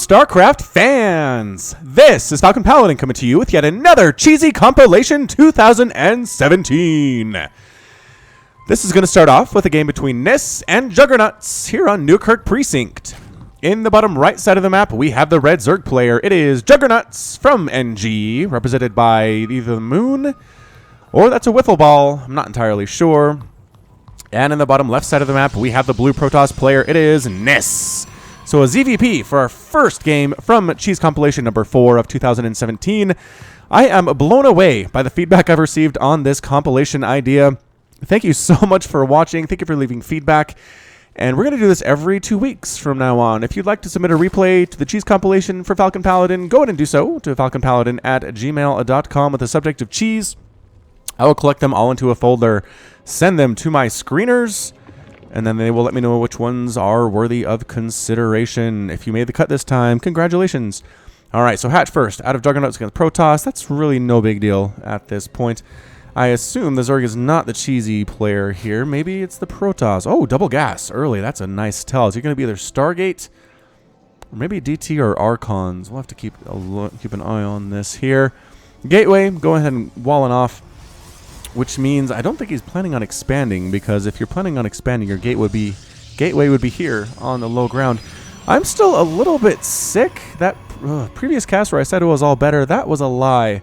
StarCraft fans! This is Falcon Paladin coming to you with yet another cheesy compilation 2017. This is going to start off with a game between Nis and Juggernauts here on Newkirk Precinct. In the bottom right side of the map, we have the red Zerg player. It is Juggernauts from NG, represented by either the moon or that's a wiffle ball. I'm not entirely sure. And in the bottom left side of the map, we have the blue Protoss player. It is Nis. So a ZVP for our first game from Cheese Compilation number 4 of 2017. I am blown away by the feedback I've received on this compilation idea. Thank you so much for watching. Thank you for leaving feedback. And we're going to do this every 2 weeks from now on. If you'd like to submit a replay to the Cheese Compilation for Falcon Paladin, go ahead and do so to falconpaladin@gmail.com with the subject of cheese. I will collect them all into a folder, send them to my screeners, and then they will let me know which ones are worthy of consideration. If you made the cut this time, congratulations. All right, so hatch first. Out of Juggernauts against Protoss. That's really no big deal at this point. I assume the Zerg is not the cheesy player here. Maybe it's the Protoss. Oh, double gas early. That's a nice tell. Is it going to be either Stargate or maybe DT or Archons? We'll have to keep an eye on this here. Gateway, go ahead and wall it off. Which means I don't think he's planning on expanding, because if you're planning on expanding, your gateway would be here on the low ground. I'm still a little bit sick. That previous cast where I said it was all better, that was a lie.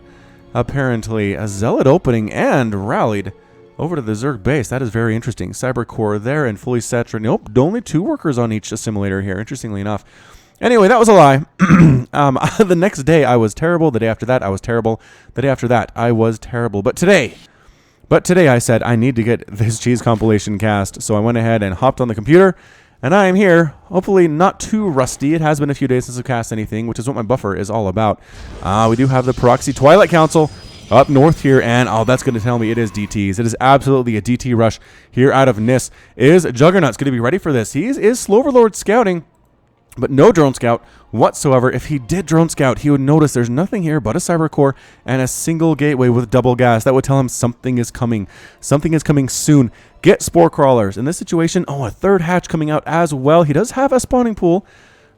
Apparently, a zealot opening and rallied over to the Zerg base. That is very interesting. Cybercore there and fully saturated. Nope, only 2 workers on each assimilator here, interestingly enough. Anyway, that was a lie. The next day I was terrible. The day after that I was terrible. The day after that I was terrible. But today I said I need to get this cheese compilation cast, so I went ahead and hopped on the computer, and I am here, hopefully not too rusty. It has been a few days since I've cast anything, which is what my buffer is all about. We do have the Proxy Twilight Council up north here, and that's going to tell me it is DTs. It is absolutely a DT rush here out of Nis. Is Juggernaut's going to be ready for this? He is Sloverlord scouting, but no drone scout whatsoever. If he did drone scout, he would notice there's nothing here but a cyber core and a single gateway with double gas. That would tell him something is coming. Something is coming soon. Get spore crawlers. In this situation, a third hatch coming out as well. He does have a spawning pool,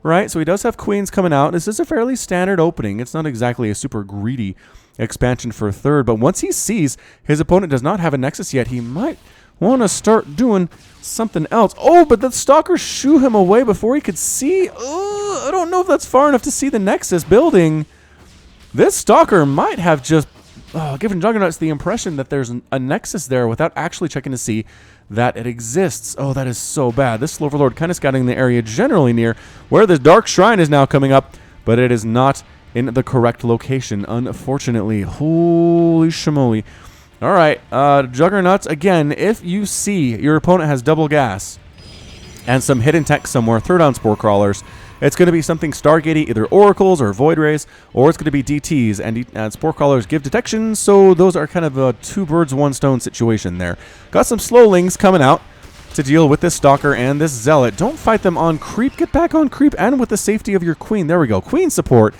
right? So he does have queens coming out. This is a fairly standard opening. It's not exactly a super greedy expansion for a third, but once he sees his opponent does not have a nexus yet, he might want to start doing something else. Oh, but the stalkers shoo him away before he could see. I don't know if that's far enough to see the nexus building. This stalker might have just given Juggernauts the impression that there's a nexus there without actually checking to see that it exists. Oh, that is so bad. This Sloverlord kind of scouting the area generally near where the Dark Shrine is now coming up, but it is not in the correct location, unfortunately. Holy shmoly. All right, Juggernauts, again, if you see your opponent has double gas and some hidden tech somewhere, throw down spore crawlers. It's going to be something Stargatey, either oracles or void rays, or it's going to be DTs, and spore crawlers give detection, so those are kind of a 2 birds, 1 stone situation there. Got some slowlings coming out to deal with this stalker and this zealot. Don't fight them on creep. Get back on creep and with the safety of your queen. There we go. Queen support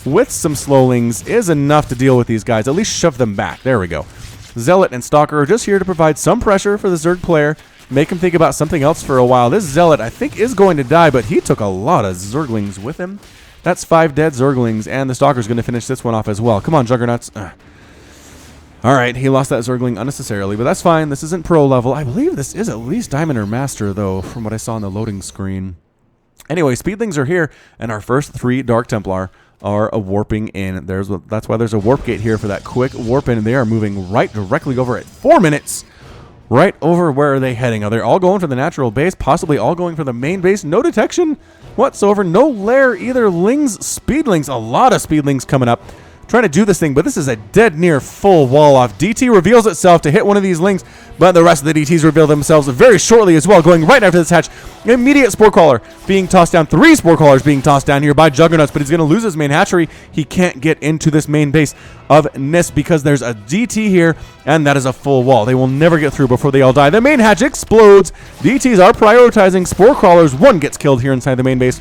with some slowlings is enough to deal with these guys. At least shove them back. There we go. Zealot and Stalker are just here to provide some pressure for the Zerg player, make him think about something else for a while. This Zealot, I think, is going to die, but he took a lot of Zerglings with him. That's 5 dead Zerglings, and the Stalker's going to finish this one off as well. Come on, Juggernauts. All right, he lost that Zergling unnecessarily, but that's fine. This isn't pro level. I believe this is at least Diamond or Master, though, from what I saw on the loading screen. Anyway, Speedlings are here, and our first 3 Dark Templar are warping in. That's why there's a warp gate here for that quick warp in. They are moving right directly over at 4 minutes. Right over where are they heading? Are they all going for the natural base? Possibly all going for the main base. No detection whatsoever. No lair either. Lings, speedlings. A lot of speedlings coming up. Trying to do this thing, but this is a dead near full wall off. DT reveals itself to hit one of these lings, but the rest of the DTs reveal themselves very shortly as well, going right after this hatch. Immediate spore crawler being tossed down. 3 spore crawlers being tossed down here by Juggernauts, but he's going to lose his main hatchery. He can't get into this main base of Nis because there's a DT here, and that is a full wall. They will never get through before they all die. The main hatch explodes. DTs are prioritizing spore crawlers. 1 gets killed here inside the main base.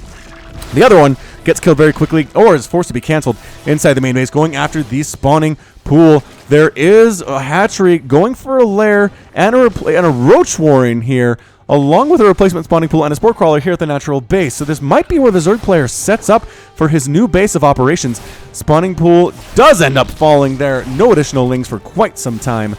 The other one gets killed very quickly, or is forced to be canceled inside the main base, going after the spawning pool There is a hatchery going for a lair and a roach warren here, along with a replacement spawning pool and a spore crawler here at the natural base. So this might be where the Zerg player sets up for his new base of operations. Spawning pool does end up falling there. No additional lings for quite some time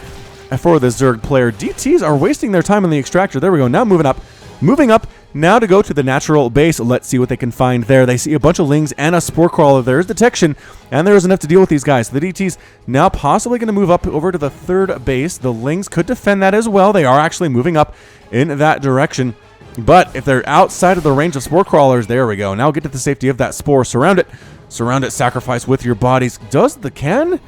for the Zerg player. DTs are wasting their time on the extractor. There we go. Now moving up. Moving up now to go to the natural base. Let's see what they can find there. They see a bunch of lings and a spore crawler. There's detection, and there is enough to deal with these guys. The DTs now possibly going to move up over to the third base. The lings could defend that as well. They are actually moving up in that direction. But if they're outside of the range of spore crawlers, there we go. Now get to the safety of that spore. Surround it. Surround it. Sacrifice with your bodies. Does the can?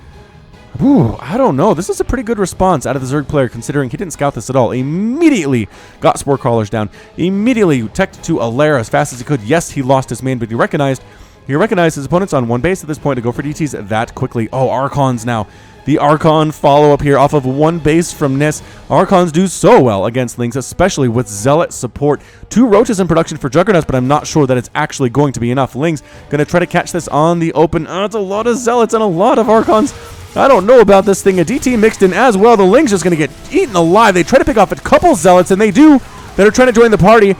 Ooh, I don't know. This is a pretty good response out of the Zerg player, considering he didn't scout this at all. Immediately got spore crawlers down. Immediately teched to a lair as fast as he could. Yes, he lost his main, but he recognized his opponents on one base at this point to go for DTs that quickly. Oh, archons now. The archon follow-up here off of one base from Nis. Archons do so well against lings, especially with zealot support. 2 roaches in production for juggernauts, but I'm not sure that it's actually going to be enough. Lings going to try to catch this on the open. It's a lot of zealots and a lot of archons. I don't know about this thing. A DT mixed in as well. The lings just going to get eaten alive. They try to pick off a couple zealots, and they do, that are trying to join the party.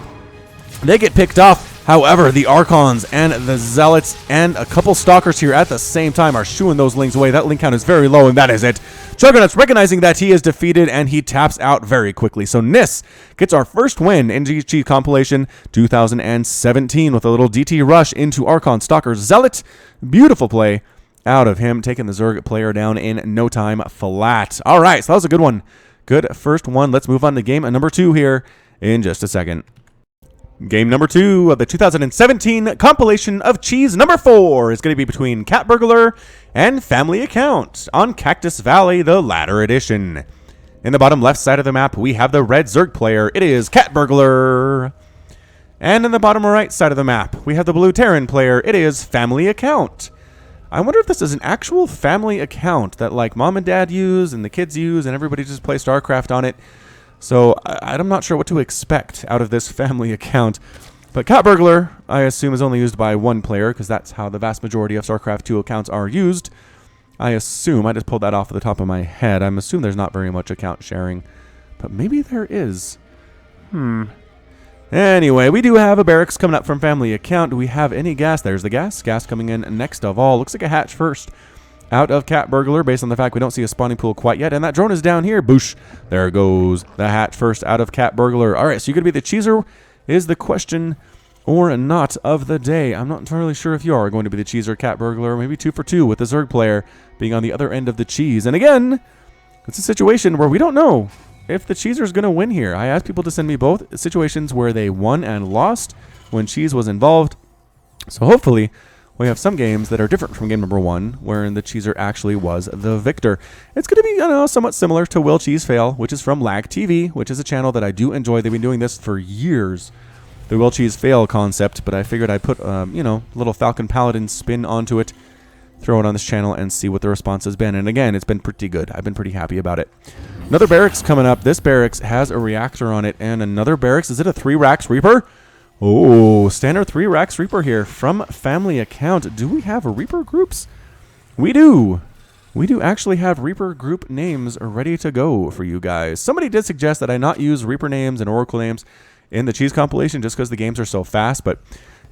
They get picked off. However, the archons and the zealots and a couple stalkers here at the same time are shooing those lings away. That ling count is very low, and that is it. Juggernauts recognizing that he is defeated, and he taps out very quickly. So Nis gets our first win in GG Compilation 2017 with a little DT rush into Archon Stalker Zealot. Beautiful play out of him, taking the Zerg player down in no time flat. All right, so that was a good one. Good first one. Let's move on to game number 2 here in just a second. Game number 2 of the 2017 compilation of Cheese number 4 is going to be between Cat Burglar and Family Account on Cactus Valley, the latter edition. In the bottom left side of the map, we have the red Zerg player. It is Cat Burglar. And in the bottom right side of the map, we have the blue Terran player. It is Family Account. I wonder if this is an actual family account that like mom and dad use and the kids use and everybody just plays StarCraft on it. So I'm not sure what to expect out of this family account. But Cat Burglar, I assume, is only used by one player because that's how the vast majority of StarCraft 2 accounts are used. I assume. I just pulled that off the top of my head. I'm assuming there's not very much account sharing. But maybe there is. Anyway, we do have a barracks coming up from Family Account. Do we have any gas? There's the gas. Gas coming in next of all. Looks like a hatch first out of Cat Burglar based on the fact we don't see a spawning pool quite yet. And that drone is down here. Boosh. There goes the hatch first out of Cat Burglar. All right, so you're going to be the cheeser is the question or not of the day. I'm not entirely sure if you are going to be the cheeser, Cat Burglar. Maybe 2 for 2 with the Zerg player being on the other end of the cheese. And again, it's a situation where we don't know if the cheeser is going to win here. I asked people to send me both situations where they won and lost when cheese was involved. So hopefully we have some games that are different from game number 1, wherein the cheeser actually was the victor. It's going to be, somewhat similar to Will Cheese Fail, which is from Lag TV, which is a channel that I do enjoy. They've been doing this for years, the Will Cheese Fail concept, but I figured I'd put, a little Falcon Paladin spin onto it, throw it on this channel, and see what the response has been. And again, it's been pretty good. I've been pretty happy about it. Another barracks coming up. This barracks has a reactor on it, and another barracks. Is it a 3-Racks Reaper? Oh, standard 3-Racks Reaper here from Family Account. Do we have Reaper groups? We do. We do actually have Reaper group names ready to go for you guys. Somebody did suggest that I not use Reaper names and Oracle names in the Cheese compilation just because the games are so fast, but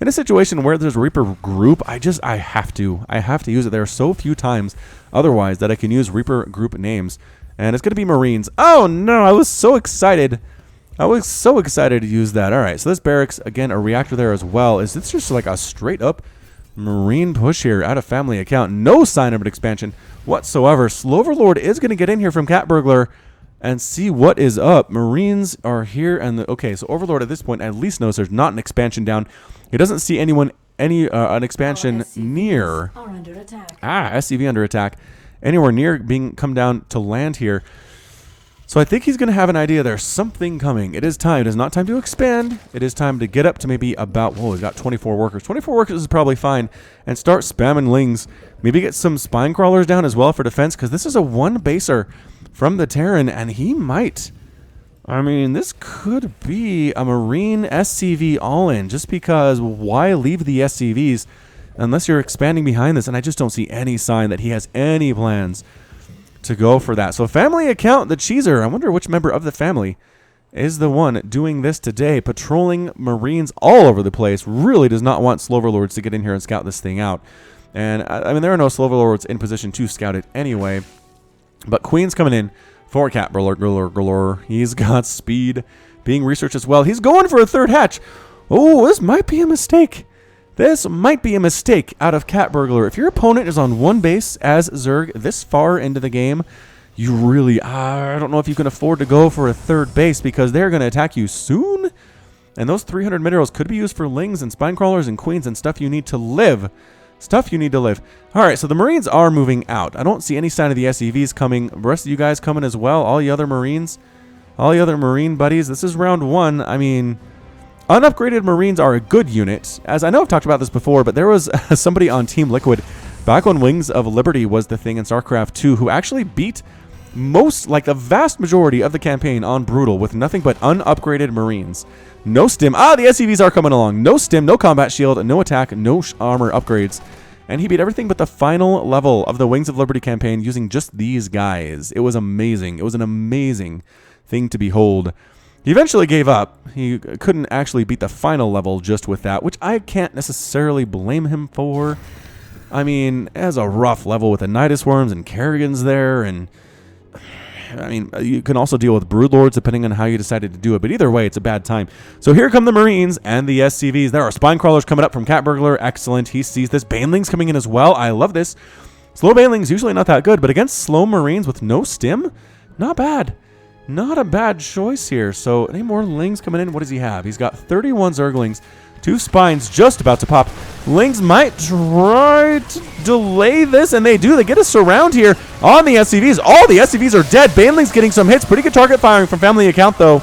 in a situation where there's a Reaper group, I have to use it. There are so few times otherwise that I can use Reaper group names. And it's going to be Marines. Oh, no, I was so excited. I was so excited to use that. All right, so this barracks, again, a reactor there as well. Is this just like a straight-up Marine push here out of Family Account? No sign of an expansion whatsoever. Sloverlord is going to get in here from Cat Burglar and see what is up. Marines are here. And okay, so Overlord at this point at least knows there's not an expansion down. He doesn't see an expansion near. SCV under attack. Anywhere near being come down to land here. So I think he's going to have an idea there's something coming. It is time. It is not time to expand. It is time to get up to maybe about, whoa, he's got 24 workers. 24 workers is probably fine. And start spamming lings. Maybe get some spine crawlers down as well for defense, because this is a 1-baser from the Terran, and he might. I mean, this could be a Marine SCV all-in, just because why leave the SCVs unless you're expanding behind this? And I just don't see any sign that he has any plans to go for that. So family account, the cheeser. I wonder which member of the family is the one doing this today. Patrolling Marines all over the place. Really does not want Sloverlords to get in here and scout this thing out. And, I mean, there are no Sloverlords in position to scout it anyway. But Queen's coming in for Cat Burglar. He's got speed being researched as well. He's going for a third hatch. Oh, this might be a mistake. This might be a mistake out of Cat Burglar. If your opponent is on one base as Zerg this far into the game, you really, I don't know if you can afford to go for a third base because they're going to attack you soon. And those 300 minerals could be used for lings and spine crawlers and queens and stuff you need to live. Stuff you need to live. All right, so the Marines are moving out. I don't see any sign of the SEVs coming. The rest of you guys coming as well. All the other Marines, all the other Marine buddies. This is round one. I mean, unupgraded Marines are a good unit. As I know I've talked about this before, but there was somebody on Team Liquid back when Wings of Liberty was the thing in StarCraft 2 who actually beat the vast majority of the campaign on Brutal with nothing but unupgraded Marines. No stim. The SEVs are coming along. No stim, no combat shield, no attack, no armor upgrades. And he beat everything but the final level of the Wings of Liberty campaign using just these guys. It was amazing. It was an amazing thing to behold. He eventually gave up. He couldn't actually beat the final level just with that, which I can't necessarily blame him for. I mean, as a rough level with the Nidus Worms and Kerrigans there, and I mean, you can also deal with Broodlords depending on how you decided to do it, but either way, it's a bad time. So here come the Marines and the SCVs. There are Spine Crawlers coming up from Cat Burglar. Excellent. He sees this. Banelings coming in as well. I love this. Slow Banelings, usually not that good, but against slow Marines with no stim, not bad. Not a bad choice here. So any more Lings coming in? What does he have? He's got 31 Zerglings. 2 Spines just about to pop. Lings might try to delay this, and they do. They get a surround here on the SCVs. All the SCVs are dead. Banelings getting some hits. Pretty good target firing from family account, though.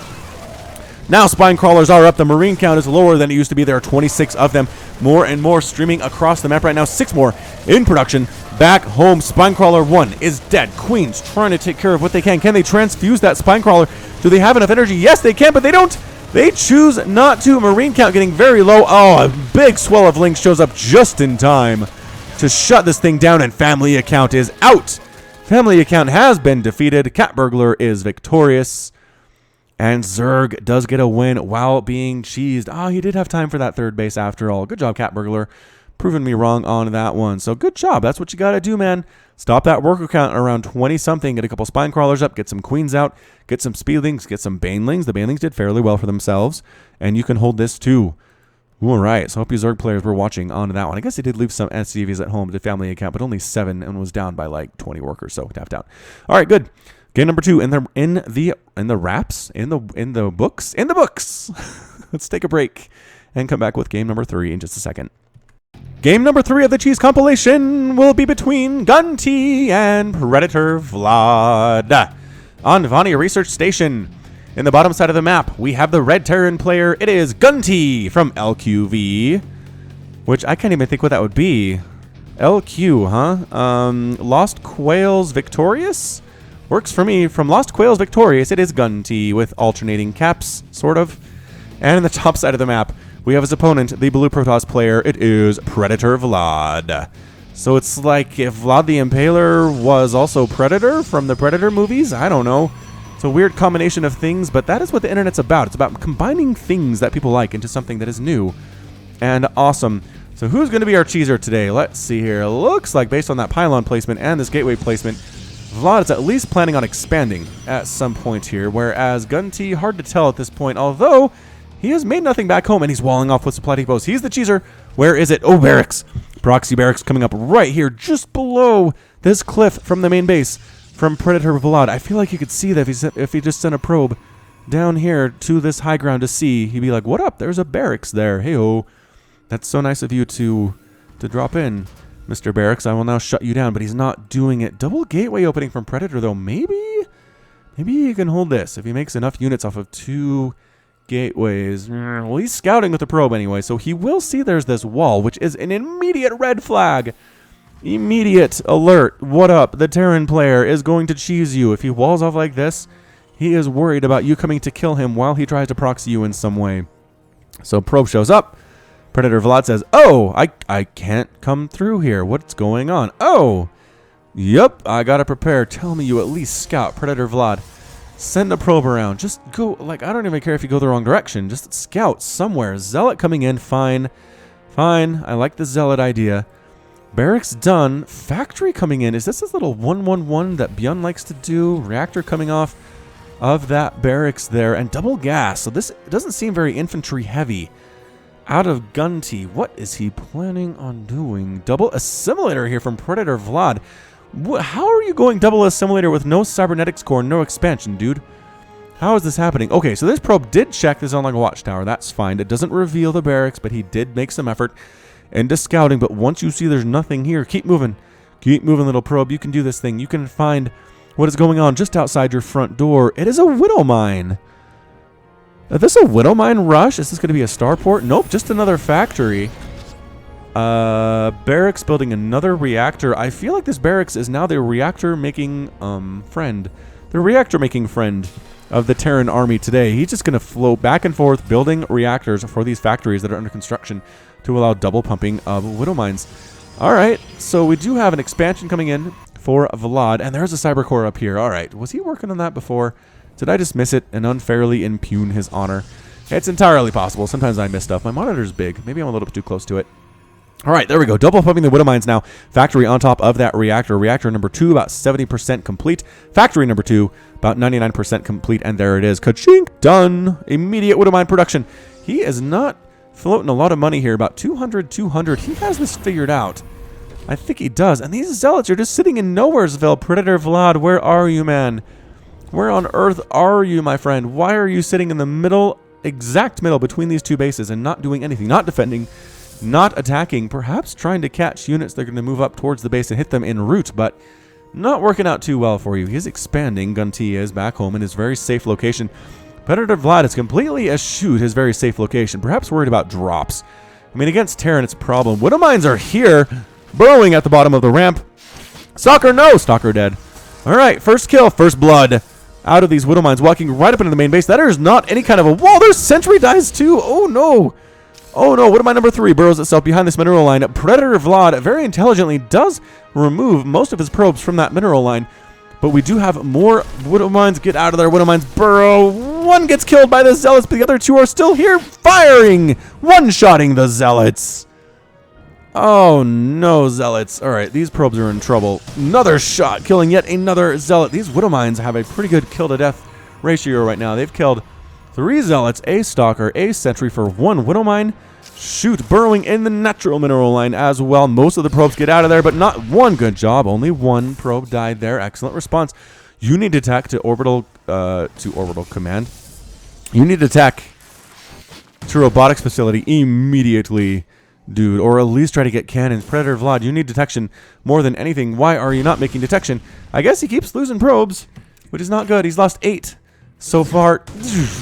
Now Spine Crawlers are up. The Marine count is lower than it used to be. There are 26 of them. More and more streaming across the map right now. 6 more in production. Back home, Spine Crawler 1 is dead. Queens trying to take care of what they can. Can they transfuse that Spine Crawler? Do they have enough energy? Yes, they can, but they don't. They choose not to. Marine count getting very low. Oh, a big swell of Lings shows up just in time to shut this thing down, and family account is out. Family account has been defeated. Cat Burglar is victorious. And Zerg does get a win while being cheesed. He did have time for that third base after all. Good job, Cat Burglar. Proving me wrong on that one. So good job. That's what you got to do, man. Stop that worker count around 20-something. Get a couple Spine Crawlers up. Get some Queens out. Get some Speedlings. Get some Banelings. The Banelings did fairly well for themselves. And you can hold this too. All right. So I hope you Zerg players were watching on that one. I guess they did leave some SCVs at home to family account, but only 7 and was down by like 20 workers. So tapped out. All right, good. Game number 2 in the wraps, in the books. Let's take a break and come back with game number 3 in just a second. Game number 3 of the Cheese compilation will be between Gunty and Predator Vlad. On Vania Research Station, in the bottom side of the map, we have the red Terran player. It is Gunty from LQV, which I can't even think what that would be. LQ, huh? Lost Quails Victorious? Works for me. From Lost Quails Victorious, it is Gunty with alternating caps, sort of. And in the top side of the map, we have his opponent, the Blue Protoss player. It is Predator Vlad. So it's like if Vlad the Impaler was also Predator from the Predator movies? I don't know. It's a weird combination of things, but that is what the internet's about. It's about combining things that people like into something that is new and awesome. So who's going to be our cheeser today? Let's see here. Looks like based on that pylon placement and this gateway placement, Vlad is at least planning on expanding at some point here, whereas Gunty, hard to tell at this point, although he has made nothing back home, and he's walling off with supply depots. He's the cheeser. Where is it? Oh, barracks. Proxy barracks coming up right here, just below this cliff from the main base from Predator Vlad. I feel like you could see that if he just sent a probe down here to this high ground to see, he'd be like, what up? There's a barracks there. Hey-oh. That's so nice of you to drop in, Mr. Barracks. I will now shut you down, but he's not doing it. Double gateway opening from Predator, though. Maybe he can hold this if he makes enough units off of 2 gateways. Well, he's scouting with the probe anyway, so he will see there's this wall, which is an immediate red flag. Immediate alert. What up? The Terran player is going to cheese you. If he walls off like this, he is worried about you coming to kill him while he tries to proxy you in some way. So probe shows up. Predator Vlad says, oh, I can't come through here. What's going on? Oh, Yep, I gotta prepare. Tell me you at least scout Predator Vlad. Send a probe around. Just go, like, I don't even care if you go the wrong direction. Just scout somewhere. Zealot coming in. Fine. Fine. I like the Zealot idea. Barracks done. Factory coming in. Is this little 111 that Bjorn likes to do? Reactor coming off of that barracks there. And double gas. So this doesn't seem very infantry heavy. Out of Gunty. What is he planning on doing? Double assimilator here from Predator Vlad. How are you going double assimilator with no cybernetics core, no expansion, dude? How is this happening? Okay, so this probe did check the zone like a watchtower. That's fine. It doesn't reveal the barracks, but he did make some effort into scouting. But once you see there's nothing here, keep moving. Keep moving, little probe. You can do this thing. You can find what is going on just outside your front door. It is a widow mine. Is this a widow mine rush? Is this going to be a starport? Nope, just another factory. Barracks building another reactor. I feel like this barracks is now the reactor-making friend. The reactor-making friend of the Terran army today. He's just going to float back and forth building reactors for these factories that are under construction to allow double pumping of widow mines. All right, so we do have an expansion coming in for Vlad, and there's a cyber core up here. All right, was he working on that before? Did I just miss it and unfairly impugn his honor? It's entirely possible. Sometimes I miss stuff. My monitor's big. Maybe I'm a little bit too close to it. All right, there we go. Double pumping the widow mines now. Factory on top of that reactor. Reactor number 2, about 70% complete. Factory number 2, about 99% complete. And there it is. Ka-chink! Done. Immediate widow mine production. He is not floating a lot of money here. About 200. He has this figured out. I think he does. And these zealots are just sitting in Nowheresville. Predator Vlad, where are you, man? Where on earth are you, my friend? Why are you sitting in the middle, exact middle between these two bases and not doing anything? Not defending. Not attacking, perhaps trying to catch units that are going to move up towards the base and hit them en route, but not working out too well for you. He's expanding. Gunty is back home in his very safe location. Predator Vlad is completely eschewed his very safe location, perhaps worried about drops. I mean, against Terran, it's a problem. Widow mines are here, burrowing at the bottom of the ramp. Stalker, no! Stalker dead. All right, first kill, first blood out of these widow mines, walking right up into the main base. That is not any kind of a wall. There's sentry dies too. Oh, no. Oh no, widow mine number 3 burrows itself behind this mineral line. Predator Vlad very intelligently does remove most of his probes from that mineral line. But we do have more widow mines. Get out of there, widow mines burrow. One gets killed by the zealots, but the other 2 are still here firing. One-shotting the zealots. Oh no, zealots. Alright, these probes are in trouble. Another shot, killing yet another zealot. These widow mines have a pretty good kill-to-death ratio right now. They've killed 3 zealots, a stalker, a sentry for 1 widow mine. Shoot, burrowing in the natural mineral line as well. Most of the probes get out of there, but not one. Good job. Only 1 probe died there. Excellent response. You need to attack to orbital command. You need to attack to robotics facility immediately, dude, or at least try to get cannons. Predator Vlad, you need detection more than anything. Why are you not making detection? I guess he keeps losing probes, which is not good. He's lost 8. So far,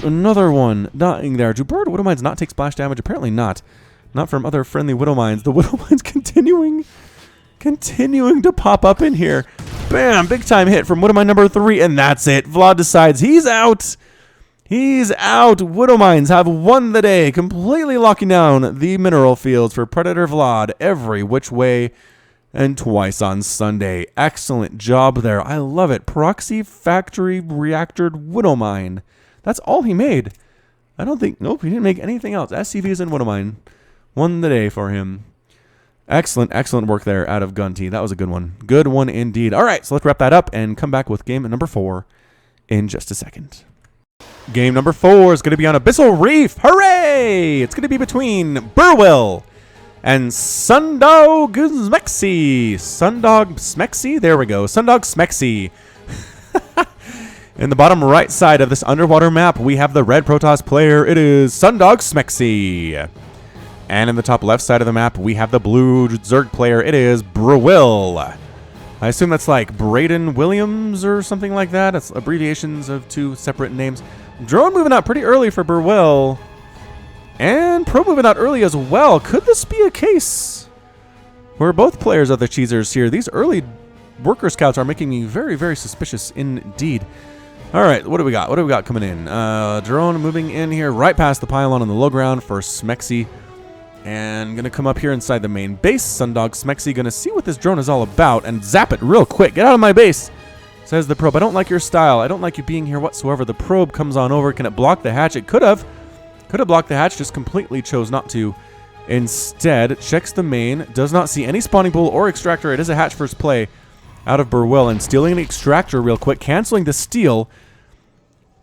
another one dying there. Do bird widow mines not take splash damage? Apparently not. Not from other friendly widow mines. The widow mines continuing to pop up in here. Bam! Big time hit from widow mine number 3, and that's it. Vlad decides he's out. He's out. Widow mines have won the day, completely locking down the mineral fields for Predator Vlad every which way and twice on Sunday. Excellent job there. I love it. Proxy factory reactored widow mine. That's all he made. I don't think, nope, he didn't make anything else. SCVs and widow mine won the day for him. Excellent work there out of Gunty. That was a good one. Good one indeed. All right, so let's wrap that up and come back with game number 4 in just a second. Game number 4 is going to be on Abyssal Reef. Hooray! It's going to be between Burwell and Sundog Smexy. Sundog Smexy? There we go. Sundog Smexy. In the bottom right side of this underwater map, we have the red Protoss player. It is Sundog Smexy. And in the top left side of the map, we have the blue Zerg player. It is Brewell. I assume that's like Braden Williams or something like that. It's abbreviations of 2 separate names. Drone moving out pretty early for Brewell. And Pro moving out early as well. Could this be a case where both players are the cheesers here? These early worker scouts are making me very, very suspicious indeed. All right, what do we got? What do we got coming in? Drone moving in here right past the pylon on the low ground for Smexy. And gonna come up here inside the main base. Sundog Smexy gonna see what this drone is all about and zap it real quick. Get out of my base, says the probe. I don't like your style. I don't like you being here whatsoever. The probe comes on over. Can it block the hatch? It could have. Could have blocked the hatch, just completely chose not to. Instead, checks the main. Does not see any spawning pool or extractor. It is a hatch first play out of Burwell. And stealing an extractor real quick. Canceling the steal.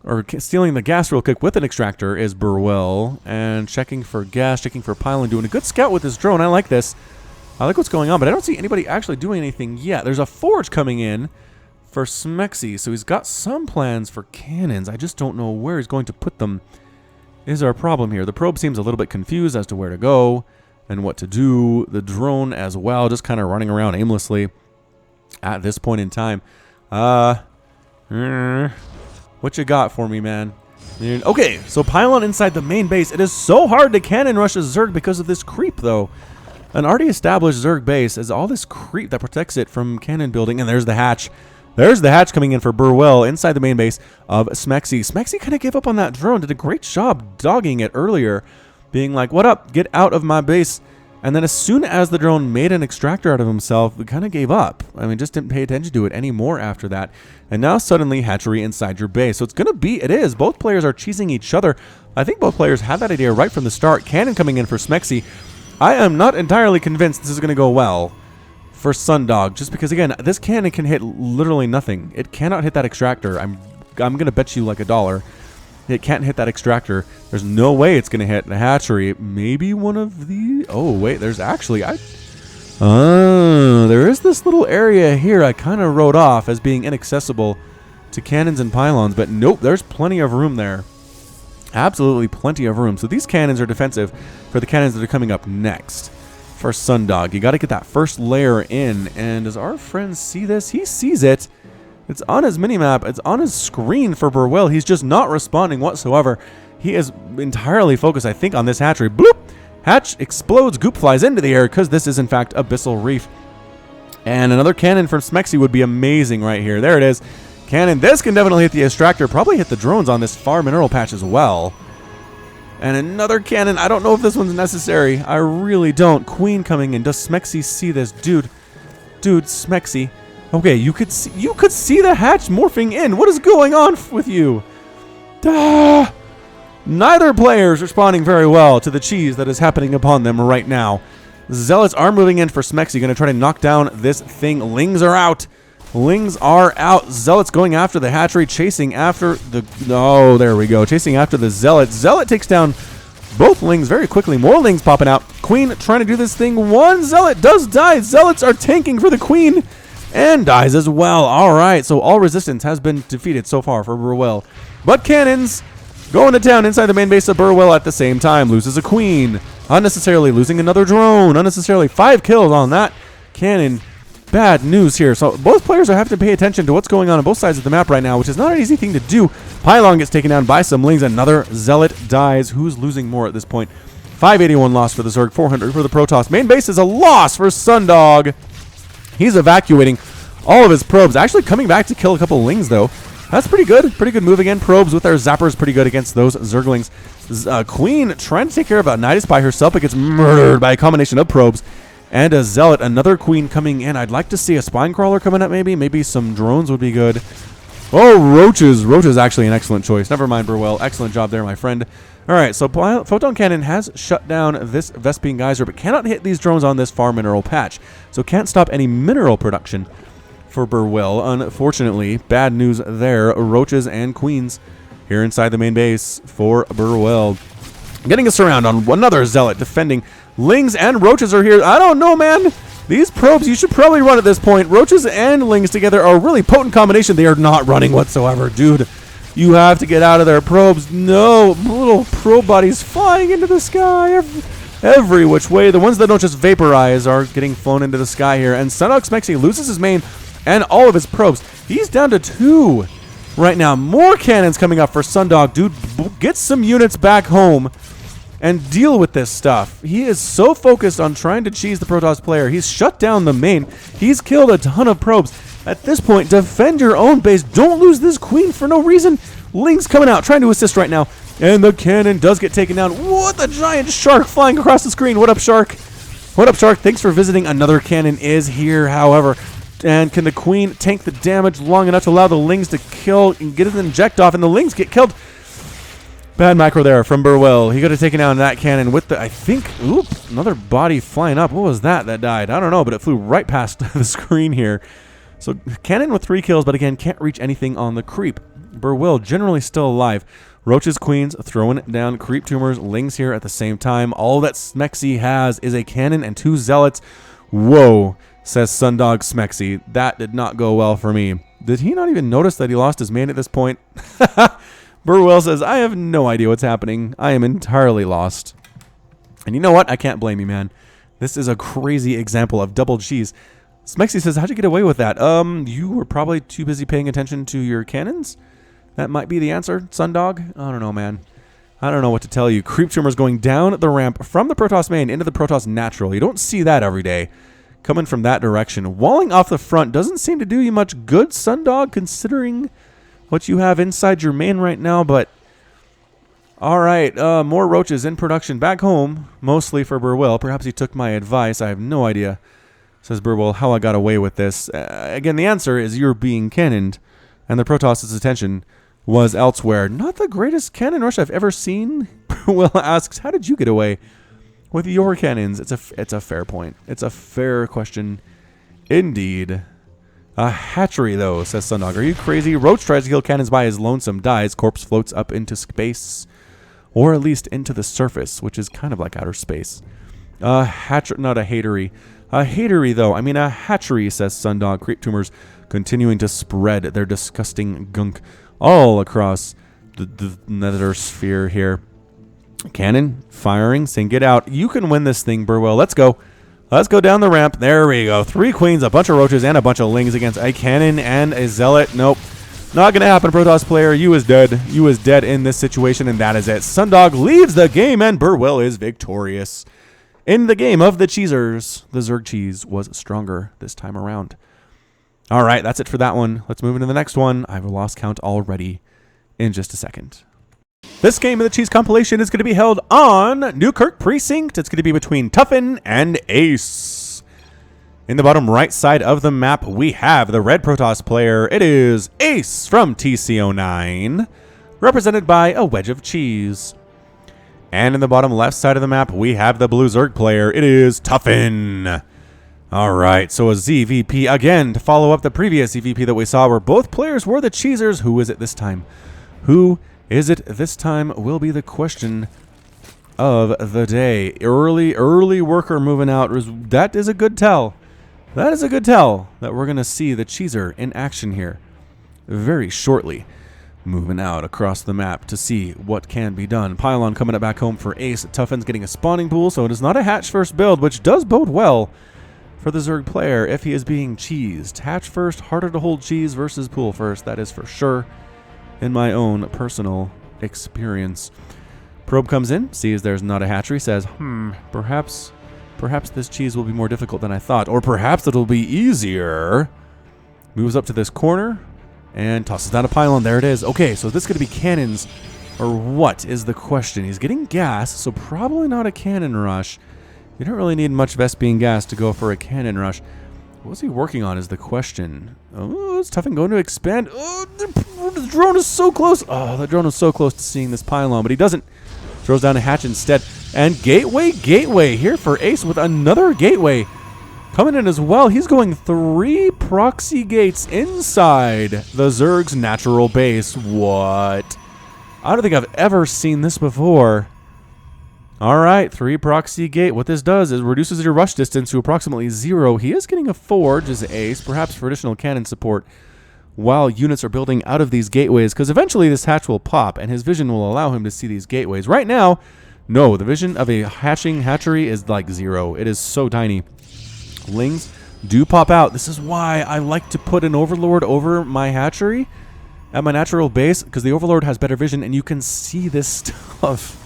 Or stealing the gas real quick with an extractor is Burwell. And checking for gas, checking for pylon. Doing a good scout with this drone. I like this. I like what's going on, but I don't see anybody actually doing anything yet. There's a forge coming in for Smexy, so he's got some plans for cannons. I just don't know where he's going to put them. Is our problem here. The probe seems a little bit confused as to where to go and what to do. The drone as well, just kind of running around aimlessly at this point in time. What you got for me, man? Okay, so pylon inside the main base. It is so hard to cannon rush a Zerg because of this creep, though. An already established Zerg base has all this creep that protects it from cannon building. And there's the hatch. There's the hatch coming in for Burwell inside the main base of Smexy. Smexy kind of gave up on that drone. Did a great job dogging it earlier. Being like, what up? Get out of my base. And then as soon as the drone made an extractor out of himself, we kind of gave up. I mean, just didn't pay attention to it anymore after that. And now suddenly hatchery inside your base. So it's going to be, it is. Both players are cheesing each other. I think both players had that idea right from the start. Cannon coming in for Smexy. I am not entirely convinced this is going to go well for Sundog. Just because, again, this cannon can hit literally nothing. It cannot hit that extractor. I'm going to bet you like $1. It can't hit that extractor. There's no way it's going to hit the hatchery. Maybe one of the... Oh, wait. There's actually... there is this little area here I kind of wrote off as being inaccessible to cannons and pylons. But nope, there's plenty of room there. Absolutely plenty of room. So these cannons are defensive for the cannons that are coming up next. For Sundog, you got to get that first layer in. And does our friend see this? He sees it. It's on his minimap. It's on his screen for Burwell. He's just not responding whatsoever. He is entirely focused, I think, on this hatchery. Bloop! Hatch explodes. Goop flies into the air because this is, in fact, Abyssal Reef. And another cannon from Smexy would be amazing right here. There it is. Cannon. This can definitely hit the extractor. Probably hit the drones on this far mineral patch as well. And another cannon. I don't know if this one's necessary. I really don't. Queen coming in. Does Smexy see this? Dude, Smexy. Okay, you could see the hatch morphing in. What is going on with you? Neither player is responding very well to the cheese that is happening upon them right now. Zealots are moving in for Smexy. Going to try to knock down this thing. Lings are out. Lings are out. Zealots going after the hatchery, chasing after the... Oh, there we go. Chasing after the Zealot. Zealot takes down both Lings very quickly. More Lings popping out. Queen trying to do this thing. One Zealot does die. Zealots are tanking for the Queen. And dies as well. All right, so all resistance has been defeated so far for Burwell. But cannons going to town inside the main base of Burwell at the same time. Loses a queen. Unnecessarily losing another drone. Unnecessarily 5 kills on that cannon. Bad news here. So both players are having to pay attention to what's going on both sides of the map right now, which is not an easy thing to do. Pylon gets taken down by some Lings. Another Zealot dies. Who's losing more at this point? 581 loss for the Zerg. 400 for the Protoss. Main base is a loss for Sundog. He's evacuating all of his probes. Actually coming back to kill a couple Lings, though. That's pretty good. Pretty good move again. Probes with their zappers pretty good against those Zerglings. Queen trying to take care of a Nidus by herself, but gets murdered by a combination of probes and a Zealot. Another Queen coming in. I'd like to see a Spine Crawler coming up maybe. Maybe some drones would be good. Oh, Roaches. Roaches actually an excellent choice. Never mind, Burwell. Excellent job there, my friend. All right, so Photon Cannon has shut down this Vespine Geyser, but cannot hit these drones on this far mineral patch. So can't stop any mineral production for Burwell. Unfortunately, bad news there. Roaches and Queens here inside the main base for Burwell. Getting us around on another Zealot defending. Lings and Roaches are here. I don't know, man. These probes you should probably run at this point. Roaches and Lings together are a really potent combination. They are not running whatsoever, dude. You have to get out of there. Probes, no. Little probe bodies flying into the sky every which way. The ones that don't just vaporize are getting flown into the sky here. And Sundog Smexy loses his main and all of his probes. He's down to 2 right now. More cannons coming up for Sundog. Dude, get some units back home and deal with this stuff. He is so focused on trying to cheese the Protoss player. He's shut down the main. He's killed a ton of probes. At this point, defend your own base. Don't lose this Queen for no reason. Ling's coming out, trying to assist right now. And the cannon does get taken down. What, the giant shark flying across the screen. What up, shark? What up, shark? Thanks for visiting. Another cannon is here, however. And can the queen tank the damage long enough to allow the lings to kill and get an inject off? And the lings get killed. Bad macro there from Burwell. He could have taken down that cannon with the, I think, oop, another body flying up. What was that died? I don't know, but it flew right past the screen here. So cannon with 3 kills, but again, can't reach anything on the creep. Burwell generally still alive. Roaches, queens, throwing down creep tumors, lings here at the same time. All that Smexy has is a cannon and 2 zealots. Whoa, says Sundog Smexy. That did not go well for me. Did he not even notice that he lost his main at this point? Burwell says, I have no idea what's happening. I am entirely lost. And you know what? I can't blame you, man. This is a crazy example of double cheese. Smexy says, how'd you get away with that? You were probably too busy paying attention to your cannons? That might be the answer, Sundog. I don't know, man. I don't know what to tell you. Creep tumors going down the ramp from the Protoss main into the Protoss natural. You don't see that every day. Coming from that direction. Walling off the front doesn't seem to do you much good, Sundog, considering what you have inside your main right now, but all right, more roaches in production back home, mostly for Burwell. Perhaps he took my advice. I have no idea, says Burwell, how I got away with this. Again, the answer is you're being cannoned, and the Protoss's attention was elsewhere. Not the greatest cannon rush I've ever seen. Burwell asks, how did you get away with your cannons? It's a fair point. It's a fair question indeed. A hatchery, though, says Sundog. Are you crazy? Roach tries to kill cannons by his lonesome, dies. Corpse floats up into space, or at least into the surface, which is kind of like outer space. Not a hatery. A hatery, though. I mean, a hatchery, says Sundog. Creep tumors continuing to spread their disgusting gunk all across the nether sphere here. Cannon firing, saying, get out. You can win this thing, Burwell. Let's go. Let's go down the ramp. There we go. 3 queens, a bunch of roaches, and a bunch of lings against a cannon and a zealot. Nope. Not going to happen, Protoss player. You is dead. You is dead in this situation, and that is it. Sundog leaves the game, and Burwell is victorious. In the game of the cheesers, the Zerg cheese was stronger this time around. All right, that's it for that one. Let's move into the next one. I've lost count already in just a second. This game of the cheese compilation is going to be held on Newkirk Precinct. It's going to be between Tuffin and Ace. In the bottom right side of the map, we have the red Protoss player. It is Ace from TC09, represented by a wedge of cheese. And in the bottom left side of the map, we have the blue Zerg player. It is Tuffin. All right, so a ZVP again to follow up the previous ZVP that we saw where both players were the cheesers. Who is it this time? Who is it this time will be the question of the day. Early worker moving out. That is a good tell. That is a good tell that we're going to see the cheeser in action here very shortly. Moving out across the map to see what can be done. Pylon coming up back home for Ace. Tuffin's getting a spawning pool, so it is not a hatch first build, which does bode well for the Zerg player if he is being cheesed. Hatch first, harder to hold cheese versus pool first. That is for sure in my own personal experience. Probe comes in, sees there's not a hatchery, says, perhaps this cheese will be more difficult than I thought, or perhaps it'll be easier. Moves up to this corner and tosses down a pylon. There it is. Okay, so is this going to be cannons or what is the question? He's getting gas, so probably not a cannon rush. You don't really need much Vespian gas to go for a cannon rush. What's he working on is the question. Oh, is Tuffin going to expand? Oh, the drone is so close. Oh, the drone is so close to seeing this pylon, but he doesn't. Throws down a hatch instead. And gateway here for Ace with another gateway coming in as well. He's going 3 proxy gates inside the Zerg's natural base. What? I don't think I've ever seen this before. All right, 3 proxy gate. What this does is reduces your rush distance to approximately 0. He is getting a forge as Ace, perhaps for additional cannon support, while units are building out of these gateways, because eventually this hatch will pop, and his vision will allow him to see these gateways. Right now, no, the vision of a hatchery is like 0. It is so tiny. Lings do pop out. This is why I like to put an Overlord over my hatchery at my natural base, because the Overlord has better vision, and you can see this stuff.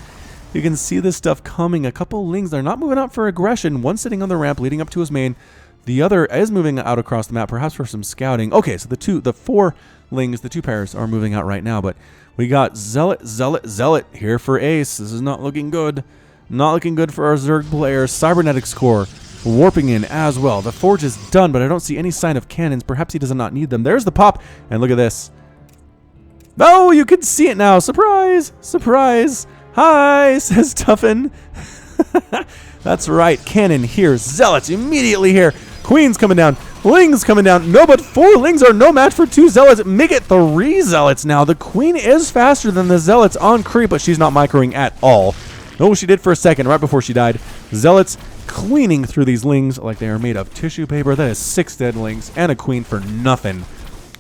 You can see this stuff coming. A couple lings, they're not moving out for aggression. One sitting on the ramp leading up to his main. The other is moving out across the map, perhaps for some scouting. Okay, so the 4 lings, the 2 pairs are moving out right now, but we got Zealot, Zealot, Zealot here for Ace. This is not looking good. Not looking good for our Zerg players. Cybernetics core warping in as well. The forge is done, but I don't see any sign of cannons. Perhaps he does not need them. There's the pop, and look at this. Oh, you can see it now. Surprise! Surprise! Hi, says Tuffin. That's right. Cannon here. Zealots immediately here. Queen's coming down. Lings coming down. No, but 4 lings are no match for 2 zealots. Make it 3 zealots now. The queen is faster than the zealots on creep, but she's not microing at all. No, she did for a second, right before she died. Zealots cleaning through these lings like they are made of tissue paper. That is 6 dead lings and a queen for nothing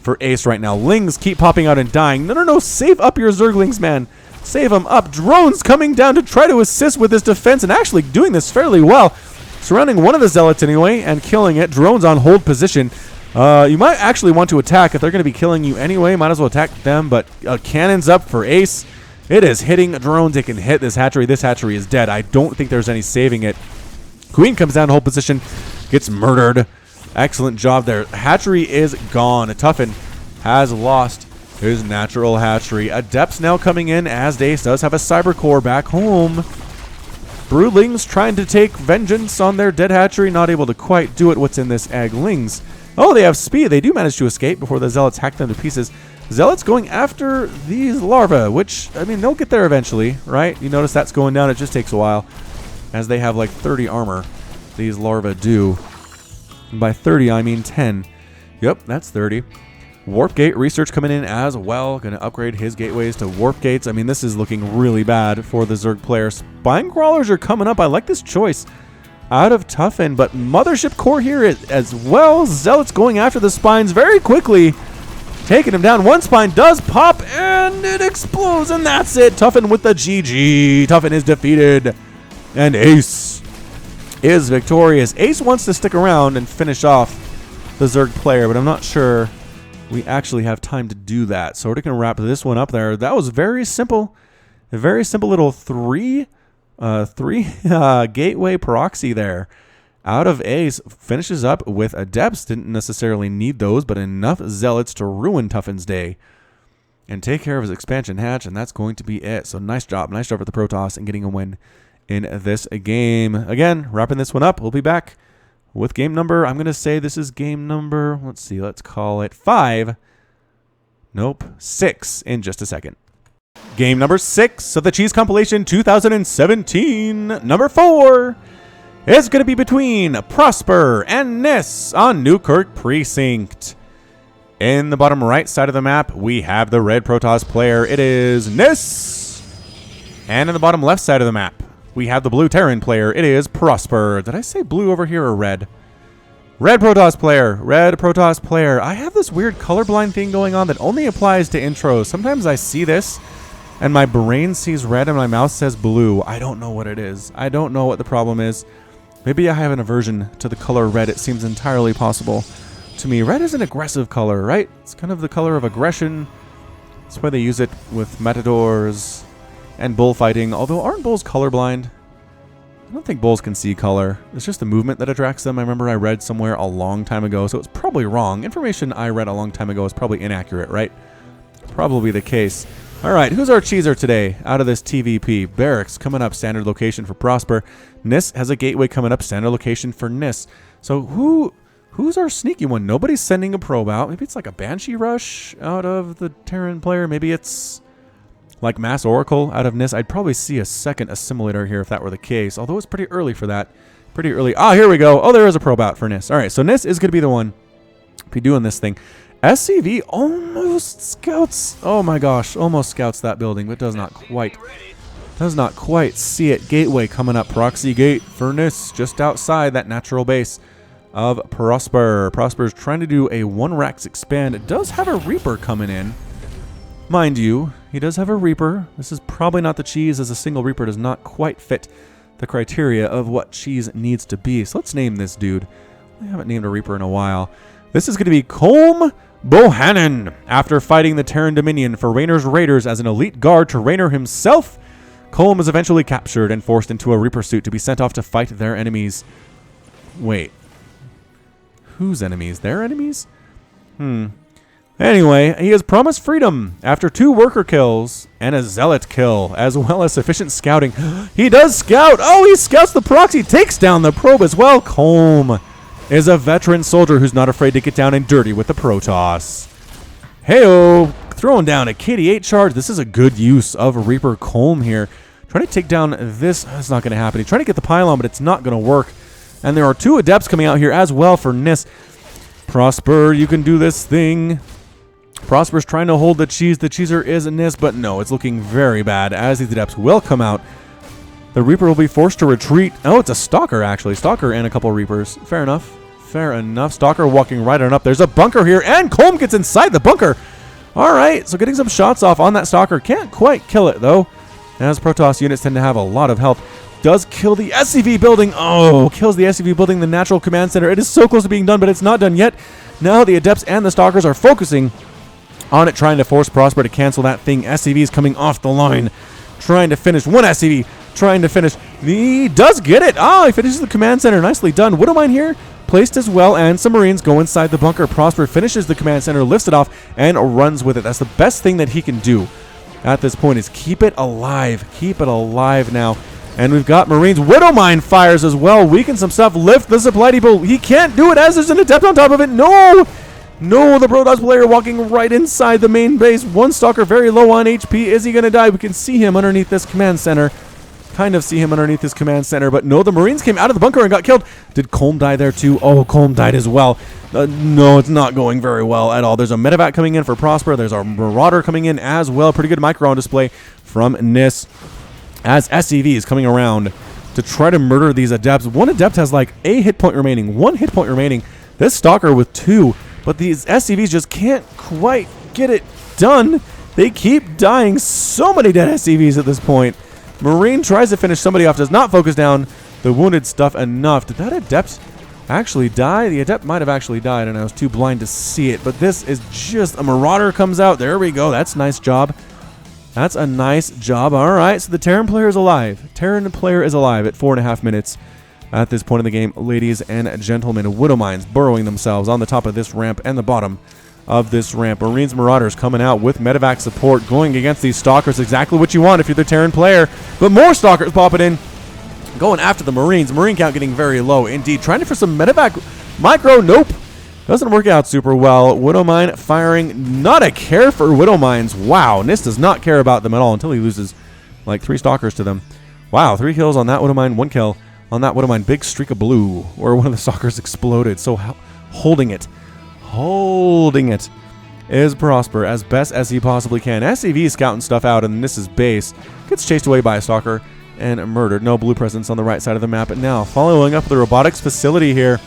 for Ace right now. Lings keep popping out and dying. No. Save up your Zerglings, man. Save them up. Drones coming down to try to assist with this defense and actually doing this fairly well. Surrounding one of the zealots anyway and killing it. Drones on hold position. You might actually want to attack if they're going to be killing you anyway. Might as well attack them, but cannons up for Ace. It is hitting drones. It can hit this hatchery. This hatchery is dead. I don't think there's any saving it. Queen comes down hold position. Gets murdered. Excellent job there. Hatchery is gone. Tuffin has lost his natural hatchery. Adepts now coming in as Ace does have a cyber core back home. Broodlings trying to take vengeance on their dead hatchery. Not able to quite do it. What's in this egg? Lings. Oh, they have speed. They do manage to escape before the zealots hack them to pieces. Zealots going after these larvae, which, I mean, they'll get there eventually, right? You notice that's going down. It just takes a while as they have like 30 armor. These larvae do. And by 30, I mean 10. Yep, that's 30. Warp gate research coming in as well. Going to upgrade his gateways to warp gates. I mean, this is looking really bad for the Zerg player. Spine crawlers are coming up. I like this choice out of Tuffin, but mothership core here as well. Zealots going after the spines very quickly. Taking him down. One spine does pop, and it explodes, and that's it. Tuffin with the GG. Tuffin is defeated, and Ace is victorious. Ace wants to stick around and finish off the Zerg player, but I'm not sure we actually have time to do that. So we're going to wrap this one up there. That was very simple. A very simple little three gateway proxy there. Out of Ace finishes up with Adepts. Didn't necessarily need those, but enough zealots to ruin Tuffin's day and take care of his expansion hatch, and that's going to be it. So nice job for the Protoss and getting a win in this game. Again, wrapping this one up. We'll be back with game number, I'm going to say this is game number, let's see, let's call it 5. Nope, 6 in just a second. Game number 6 of the Cheese Compilation 2017. Number 4 is going to be between Prosper and Nis on Newkirk Precinct. In the bottom right side of the map, we have the red Protoss player. It is Nis. And in the bottom left side of the map, we have the blue Terran player. It is Prosper. Did I say blue over here or red? Red Protoss player. Red Protoss player. I have this weird colorblind thing going on that only applies to intros. Sometimes I see this and my brain sees red and my mouse says blue. I don't know what it is. I don't know what the problem is. Maybe I have an aversion to the color red. It seems entirely possible to me. Red is an aggressive color, right? It's kind of the color of aggression. That's why they use it with matadors and bullfighting. Although, aren't bulls colorblind? I don't think bulls can see color. It's just the movement that attracts them. I remember I read somewhere a long time ago, so it's probably wrong. Information I read a long time ago is probably inaccurate, right? Probably the case. All right, who's our cheeser today out of this TVP? Barracks coming up, standard location for Prosper. Nis has a gateway coming up, standard location for Nis. So who's our sneaky one? Nobody's sending a probe out. Maybe it's like a Banshee rush out of the Terran player. Maybe it's like Mass Oracle out of Nis. I'd probably see a second assimilator here if that were the case, although it's pretty early for that. Pretty early. Ah, here we go. Oh, there is a probe out for Nis. All right, so Nis is going to be the one be doing this thing. SCV almost scouts. Oh my gosh, almost scouts that building, but does not quite see it. Gateway coming up. Proxy gate for Nis just outside that natural base of Prosper. Prosper's trying to do a 1-Rax expand. It does have a Reaper coming in. Mind you, he does have a Reaper. This is probably not the cheese, as a single Reaper does not quite fit the criteria of what cheese needs to be. So let's name this dude. I haven't named a Reaper in a while. This is going to be Colm Bohannon. After fighting the Terran Dominion for Raynor's Raiders as an elite guard to Raynor himself, Colm is eventually captured and forced into a Reaper suit to be sent off to fight their enemies. Wait. Whose enemies? Their enemies? Anyway, he has promised freedom after 2 worker kills and a zealot kill, as well as sufficient scouting. He does scout! Oh, he scouts the proxy, takes down the probe as well. Colm is a veteran soldier who's not afraid to get down and dirty with the Protoss. Heyo! Throwing down a KD8 charge. This is a good use of Reaper Colm here. Trying to take down this. That's not going to happen. He's trying to get the pylon, but it's not going to work. And there are 2 adepts coming out here as well for Nis. Prosper, you can do this thing. Prosper's trying to hold the cheese. The cheeser is Nis, but no, it's looking very bad as these adepts will come out. The Reaper will be forced to retreat. Oh, it's a Stalker, actually. Stalker and a couple Reapers. Fair enough. Fair enough. Stalker walking right on up. There's a bunker here, and Colm gets inside the bunker. All right, so getting some shots off on that Stalker. Can't quite kill it, though, as Protoss units tend to have a lot of health. Does kill the SCV building. Oh, kills the SCV building, the natural command center. It is so close to being done, but it's not done yet. Now the Adepts and the Stalkers are focusing on it, trying to force Prosper to cancel that thing. SCV is coming off the line, trying to finish. 1 SCV trying to finish. He does get it. Oh, he finishes the command center. Nicely done. Widowmine here placed as well, and some Marines go inside the bunker. Prosper finishes the command center, lifts it off, and runs with it. That's the best thing that he can do at this point, is keep it alive. Keep it alive now. And we've got Marines. Widowmine fires as well. Weaken some stuff. Lift the supply depot. He can't do it as there's an Adept on top of it. No! No, the Protoss player walking right inside the main base. 1 Stalker very low on HP. Is he going to die? We can see him underneath this command center. Kind of see him underneath this command center. But no, the Marines came out of the bunker and got killed. Did Colm die there too? Oh, Colm died as well. No, it's not going very well at all. There's a medevac coming in for Prosper. There's our Marauder coming in as well. Pretty good micro on display from Nis, as SCV is coming around to try to murder these Adepts. 1 Adept has like a hit point remaining. 1 hit point remaining. This Stalker with 2. But these SCVs just can't quite get it done. They keep dying. So many dead SCVs at this point. Marine tries to finish somebody off. Does not focus down the wounded stuff enough. Did that Adept actually die? The Adept might have actually died, and I was too blind to see it. But this is just a Marauder comes out. There we go. That's a nice job. That's a nice job. All right, so the Terran player is alive. Terran player is alive at 4.5 minutes. At this point in the game, ladies and gentlemen, Widowmines burrowing themselves on the top of this ramp and the bottom of this ramp. Marines Marauders coming out with medevac support, going against these Stalkers. Exactly what you want if you're the Terran player. But more Stalkers popping in, going after the Marines. Marine count getting very low indeed. Trying for some medevac micro. Nope. Doesn't work out super well. Widowmine firing. Not a care for Widowmines. Wow. Nis does not care about them at all until he loses like 3 Stalkers to them. Wow. 3 kills on that Widowmine. 1 kill on that Widowmine. Big streak of blue where one of the Stalkers exploded. So holding it is Prosper as best as he possibly can. SCV scouting stuff out in Nis's base. Gets chased away by a Stalker and murdered. No blue presence on the right side of the map. And now following up the robotics facility here.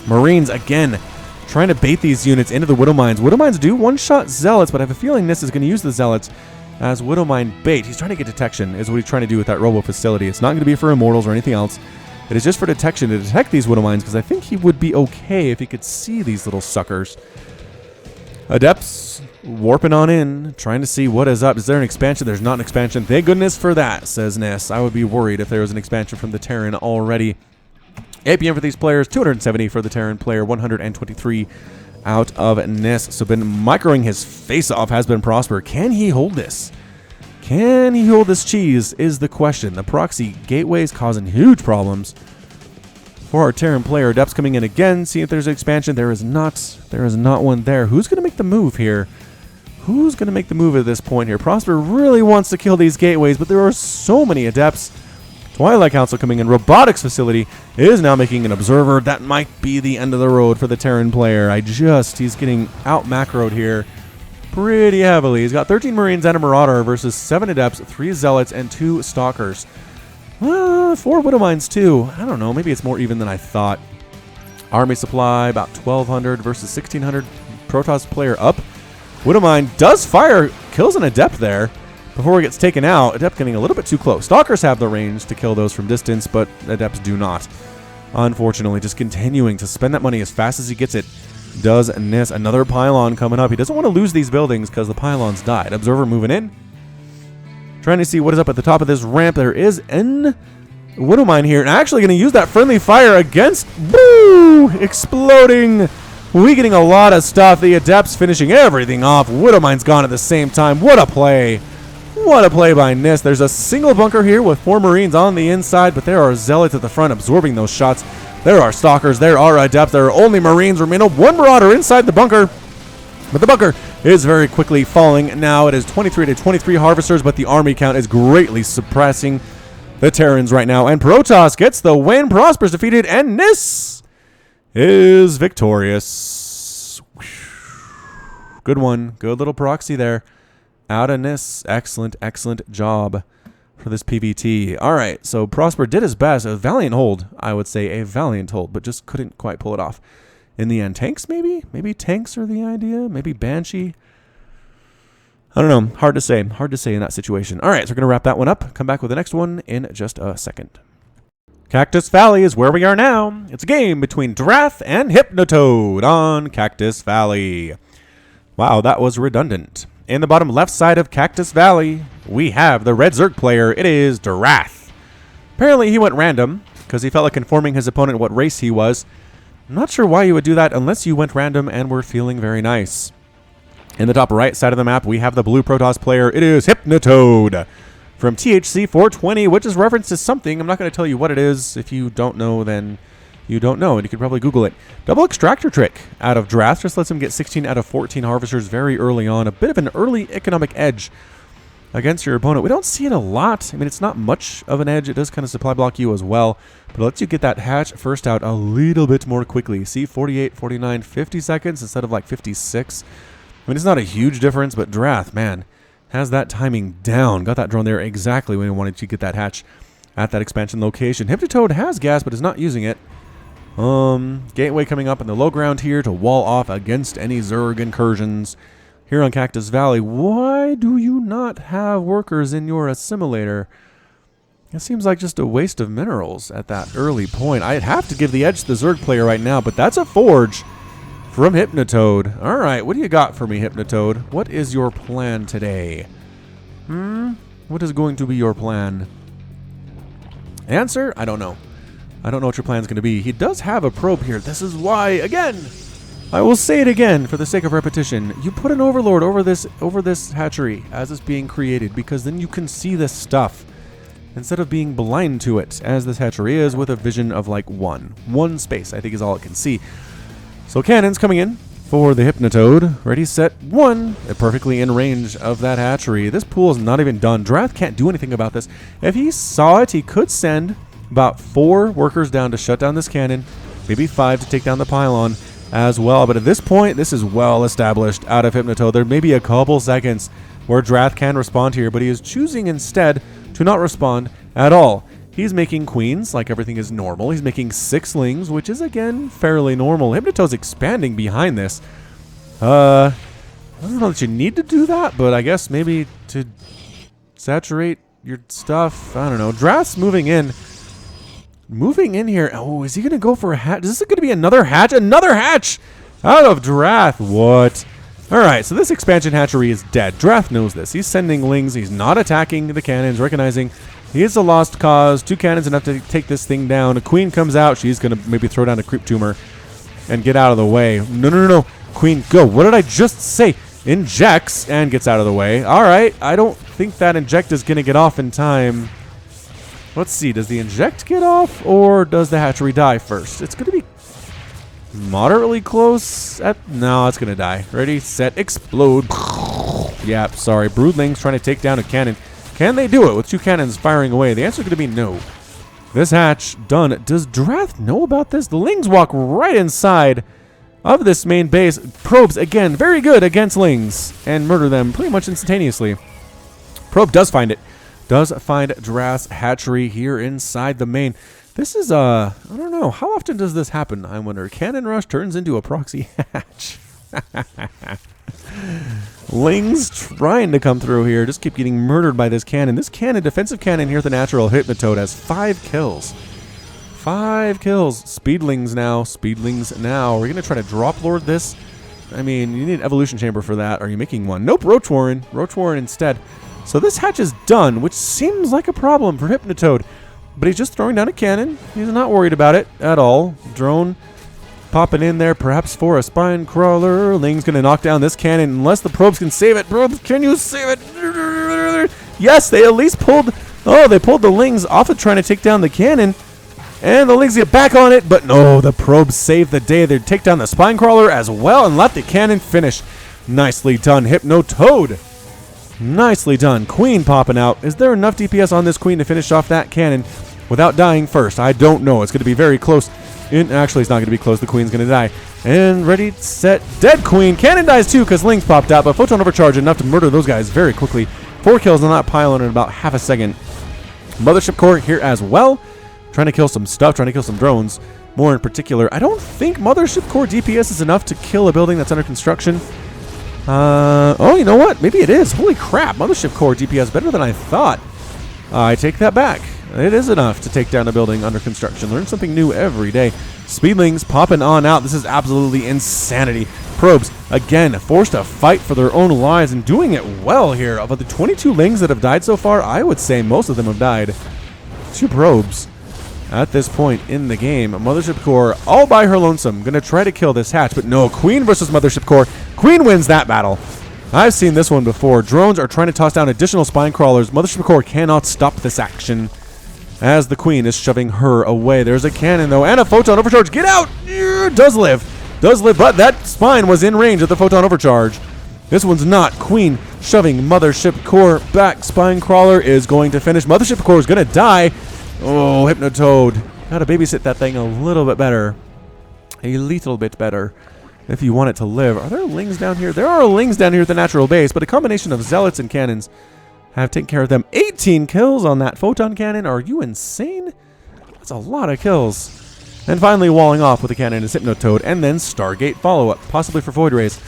Marines again trying to bait these units into the Widowmines. Widowmines do one-shot Zealots, but I have a feeling Nis is going to use the Zealots as Widowmine bait. He's trying to get detection is what he's trying to do with that robo facility. It's not going to be for Immortals or anything else. It is just for detection, to detect these Widowmines, because I think he would be okay if he could see these little suckers. Adepts warping on in, trying to see what is up. Is there an expansion? There's not an expansion. Thank goodness for that, says Nis. I would be worried if there was an expansion from the Terran already. APM for these players, 270 for the Terran player, 123 out of Nis. So been microing his face off has been Prosper. Can he hold this? Can he hold this cheese is the question. The proxy gateway is causing huge problems for our Terran player. Adepts coming in again, see if there's an expansion. There is not one there. Who's going to make the move here? Who's going to make the move at this point here? Prosper really wants to kill these gateways, but there are so many Adepts. Twilight Council coming in. Robotics facility is now making an observer. That might be the end of the road for the Terran player. He's getting out macroed here pretty heavily. He's got 13 Marines and a Marauder versus 7 Adepts, 3 Zealots, and 2 Stalkers. 4 Widowmines too. I don't know. Maybe it's more even than I thought. Army supply about 1,200 versus 1,600. Protoss player up. Widowmine does fire, kills an Adept there. Before he gets taken out, Adept getting a little bit too close. Stalkers have the range to kill those from distance, but Adepts do not. Unfortunately, just continuing to spend that money as fast as he gets it. Does Nis. Another pylon coming up. He doesn't want to lose these buildings because the pylons died. Observer moving in. Trying to see what is up at the top of this ramp. There is an Widowmine here, and actually going to use that friendly fire against, woo, exploding. We getting a lot of stuff. The adepts finishing everything off. Widowmine's gone at the same time. What a play. What a play by NIST. There's a single bunker here with 4 Marines on the inside, but there are zealots at the front absorbing those shots. There are stalkers. There are adepts. There are only Marines remaining. 1 marauder inside the bunker. But the bunker is very quickly falling. Now it is 23 to 23 harvesters, but the army count is greatly suppressing the Terrans right now. And Protoss gets the win. Prosper's defeated, and NIST is victorious. Good one. Good little proxy there. Out of NIST. Excellent, excellent job for this PVT. All right, so Prosper did his best. A valiant hold, I would say. A valiant hold, but just couldn't quite pull it off. In the end, tanks maybe? Maybe tanks are the idea? Maybe Banshee? I don't know. Hard to say. Hard to say in that situation. All right, so we're going to wrap that one up. Come back with the next one in just a second. Cactus Valley is where we are now. It's a game between Drath and Hypnotoad on Cactus Valley. Wow, that was redundant. In the bottom left side of Cactus Valley, we have the red Zerg player. It is Drath. Apparently he went random because he felt like informing his opponent what race he was. I'm not sure why you would do that unless you went random and were feeling very nice. In the top right side of the map, we have the blue Protoss player. It is Hypnotoad from THC 420, which is reference to something. I'm not going to tell you what it is. If you don't know, then you don't know, and you could probably Google it. Double extractor trick out of Drath just lets him get 16 out of 14 harvesters very early on. A bit of an early economic edge against your opponent. We don't see it a lot. I mean, it's not much of an edge. It does kind of supply block you as well, but it lets you get that hatch first out a little bit more quickly. See, 48, 49, 50 seconds instead of like 56. I mean, it's not a huge difference, but Drath, man, has that timing down. Got that drone there exactly when he wanted to get that hatch at that expansion location. Hypnotoad has gas, but is not using it. Gateway coming up in the low ground here to wall off against any Zerg incursions. Here on Cactus Valley, why do you not have workers in your assimilator? It seems like just a waste of minerals at that early point. I'd have to give the edge to the Zerg player right now, but that's a forge from Hypnotoad. All right, what do you got for me, Hypnotoad? What is your plan today? What is going to be your plan? Answer? I don't know. I don't know what your plan's going to be. He does have a probe here. This is why, again, I will say it again for the sake of repetition. You put an overlord over this hatchery as it's being created, because then you can see this stuff instead of being blind to it, as this hatchery is, with a vision of like one space, I think is all it can see. So cannons coming in for the Hypnotoad. Ready, set, 1. Perfectly in range of that hatchery. This pool is not even done. Drath can't do anything about this. If he saw it, he could send about 4 workers down to shut down this cannon, maybe 5 to take down the pylon as well. But at this point, this is well established out of Hypnotoad. There may be a couple seconds where Drath can respond here, but he is choosing instead to not respond at all. He's making queens like everything is normal. He's making 6 lings, which is, again, fairly normal. Hypnotoad's expanding behind this. I don't know that you need to do that, but I guess maybe to saturate your stuff. I don't know. Drath's moving in. Moving in here. Oh, is he going to go for a hatch? Is this going to be another hatch? Another hatch out of Drath. What? All right, so this expansion hatchery is dead. Drath knows this. He's sending lings. He's not attacking the cannons, recognizing he is a lost cause. 2 cannons enough to take this thing down. A queen comes out. She's going to maybe throw down a creep tumor and get out of the way. No, no, no, no. Queen, go. What did I just say? Injects and gets out of the way. All right, I don't think that inject is going to get off in time. Let's see. Does the inject get off, or does the hatchery die first? It's going to be moderately close. No, it's going to die. Ready, set, explode. Yeah, sorry. Broodlings trying to take down a cannon. Can they do it with 2 cannons firing away? The answer is going to be no. This hatch done. Does Drath know about this? The lings walk right inside of this main base. Probes, again, very good against lings and murder them pretty much instantaneously. Probe does find it. Does find Drath's hatchery here inside the main. This is, I don't know. How often does this happen? I wonder. Cannon rush turns into a proxy hatch. Lings trying to come through here. Just keep getting murdered by this cannon. This cannon, defensive cannon here at the natural Hypnotoad, has 5 kills. 5 kills. Speedlings now. Speedlings now. We're going to try to drop lord this. I mean, you need an evolution chamber for that. Are you making one? Nope. Roach Warren. Roach Warren instead. So this hatch is done, which seems like a problem for Hypnotoad. But he's just throwing down a cannon. He's not worried about it at all. Drone popping in there, perhaps for a spine crawler. Ling's going to knock down this cannon unless the probes can save it. Probes, can you save it? Yes, they at least pulled... Oh, they pulled the Lings off of trying to take down the cannon. And the Lings get back on it. But no, the probes save the day. They take down the spine crawler as well and let the cannon finish. Nicely done, Hypnotoad. Nicely done. Queen popping out. Is there enough DPS on this Queen to finish off that cannon without dying first? I don't know. It's going to be very close. Actually, it's not going to be close. The Queen's going to die. And ready, set, dead Queen. Cannon dies too because Lings popped out, but Photon Overcharge enough to murder those guys very quickly. 4 kills on that pylon in about half a second. Mothership Core here as well. Trying to kill some stuff, trying to kill some drones. More in particular, I don't think Mothership Core DPS is enough to kill a building that's under construction. Oh, you know what? Maybe it is. Holy crap. Mothership Core DPS better than I thought. I take that back. It is enough to take down a building under construction. Learn something new every day. Speedlings popping on out. This is absolutely insanity. Probes, again, forced to fight for their own lives and doing it well here. Of the 22 Lings that have died so far, I would say most of them have died. 2 probes at this point in the game. Mothership Core all by her lonesome. Gonna try to kill this hatch, but no. Queen versus Mothership Core. Queen wins that battle. I've seen this one before. Drones are trying to toss down additional spine crawlers. Mothership Core cannot stop this action as the Queen is shoving her away. There's a cannon, though, and a Photon Overcharge. Get out! Does live. Does live, but that spine was in range of the Photon Overcharge. This one's not. Queen shoving Mothership Core back. Spine Crawler is going to finish. Mothership Core is going to die. Oh, Hypnotoad. Gotta babysit that thing a little bit better. A little bit better. If you want it to live. Are there Lings down here? There are Lings down here at the natural base, but a combination of Zealots and Cannons have taken care of them. 18 kills on that Photon Cannon. Are you insane? That's a lot of kills. And finally walling off with a cannon is Hypnotoad, and then Stargate follow-up, possibly for Void Rays.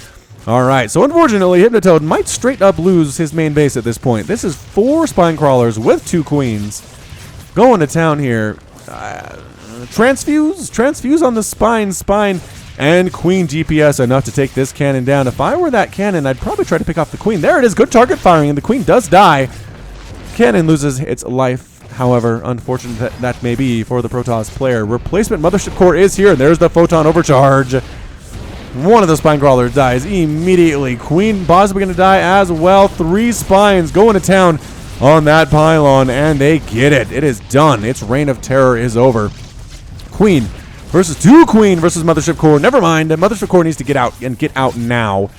Alright, so unfortunately, Hypnotoad might straight up lose his main base at this point. This is 4 Spine Crawlers with 2 Queens. Going to town here. Transfuse on the spine, and Queen DPS enough to take this cannon down. If I were that cannon, I'd probably try to pick off the Queen. There it is, good target firing, and the Queen does die. Cannon loses its life. However, unfortunate that may be for the Protoss player. Replacement Mothership Core is here, and there's the Photon Overcharge. One of the Spine Crawlers dies immediately. Queen possibly going to die as well. 3 spines going to town on that pylon, and they get it. It is done. Its reign of terror is over. Queen versus 2 Queen versus Mothership Core. Never mind. Mothership Core needs to get out, and get out now.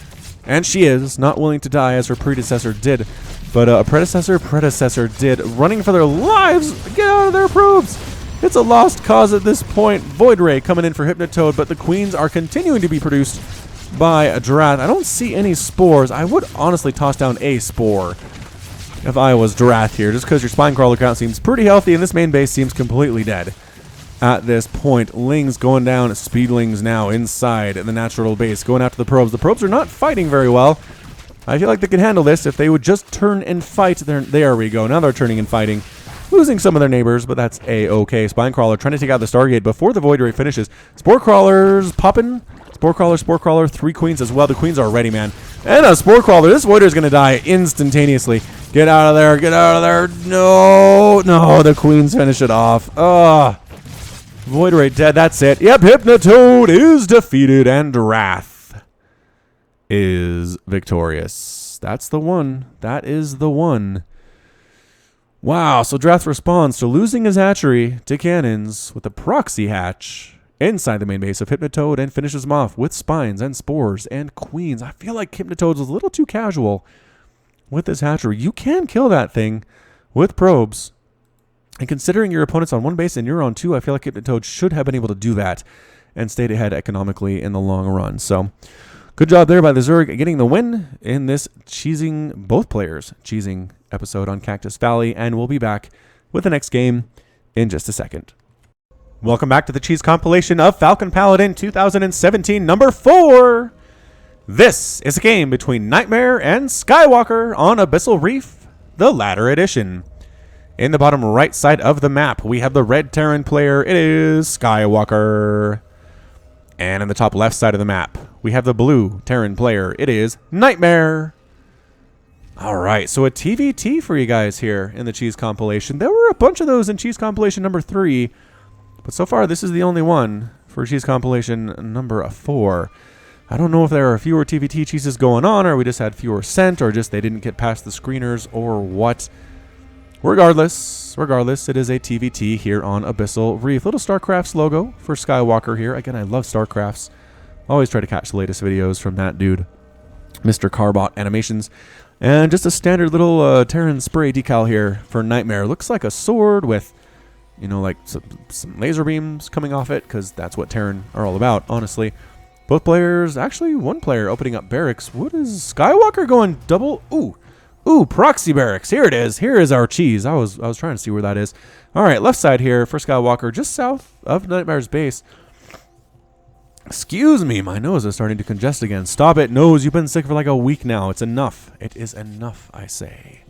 And she is not willing to die as her predecessor did. But a predecessor did. Running for their lives. Get out of their probes. It's a lost cause at this point. Void Ray coming in for Hypnotoad, but the Queens are continuing to be produced by a Darath. I don't see any spores. I would honestly toss down a spore if I was Darath here, just because your Spine Crawler count seems pretty healthy and this main base seems completely dead. At this point, Lings going down, Speedlings now inside the natural base, going after the probes. The probes are not fighting very well. I feel like they could handle this if they would just turn and fight. There we go. Now they're turning and fighting. Losing some of their neighbors, but that's a-okay. Spine Crawler trying to take out the Stargate before the Void Ray finishes. Spore Crawlers popping. Spore Crawler, 3 Queens as well. The Queens are ready, man. And a Spore Crawler. This Void Ray is going to die instantaneously. Get out of there. Get out of there. No. No, the Queens finish it off. Ugh. Void Ray dead. That's it. Yep, Hypnotoad is defeated, and Wrath is victorious. That's the one. That is the one. Wow, so Drath responds to losing his hatchery to cannons with a proxy hatch inside the main base of Hypnotoad and finishes him off with spines and spores and queens. I feel like Hypnotoad's a little too casual with this hatchery. You can kill that thing with probes. And considering your opponent's on 1 base and you're on 2, I feel like Hypnotoad should have been able to do that and stayed ahead economically in the long run. So good job there by the Zerg getting the win in this both players cheesing episode on Cactus Valley, and we'll be back with the next game in just a second. Welcome back to the cheese compilation of Falcon Paladin 2017 number 4. This is a game between Nightmare and Skywalker on Abyssal Reef, the latter edition. In the bottom right side of the map, we have the red Terran player. It is Skywalker. And in the top left side of the map, we have the blue Terran player. It is Nightmare. All right, so a TVT for you guys here in the cheese compilation. There were a bunch of those in cheese compilation number 3, but so far this is the only one for cheese compilation number 4. I don't know if there are fewer TVT cheeses going on, or we just had fewer sent, or just they didn't get past the screeners, or what. Regardless, it is a TVT here on Abyssal Reef. Little StarCraft's logo for Skywalker here. Again, I love StarCrafts. Always try to catch the latest videos from that dude, Mr. Carbot Animations. And just a standard little Terran spray decal here for Nightmare. Looks like a sword with, you know, like some laser beams coming off it, because that's what Terran are all about, honestly. Both players, actually one player opening up barracks. What is Skywalker going double? Ooh, Proxy barracks. Here it is. Here is our cheese. I was trying to see where that is. All right, left side here for Skywalker, just south of Nightmare's base. Excuse me, my nose is starting to congest again. Stop it, nose. You've been sick for like a week now. It's enough. It is enough, I say.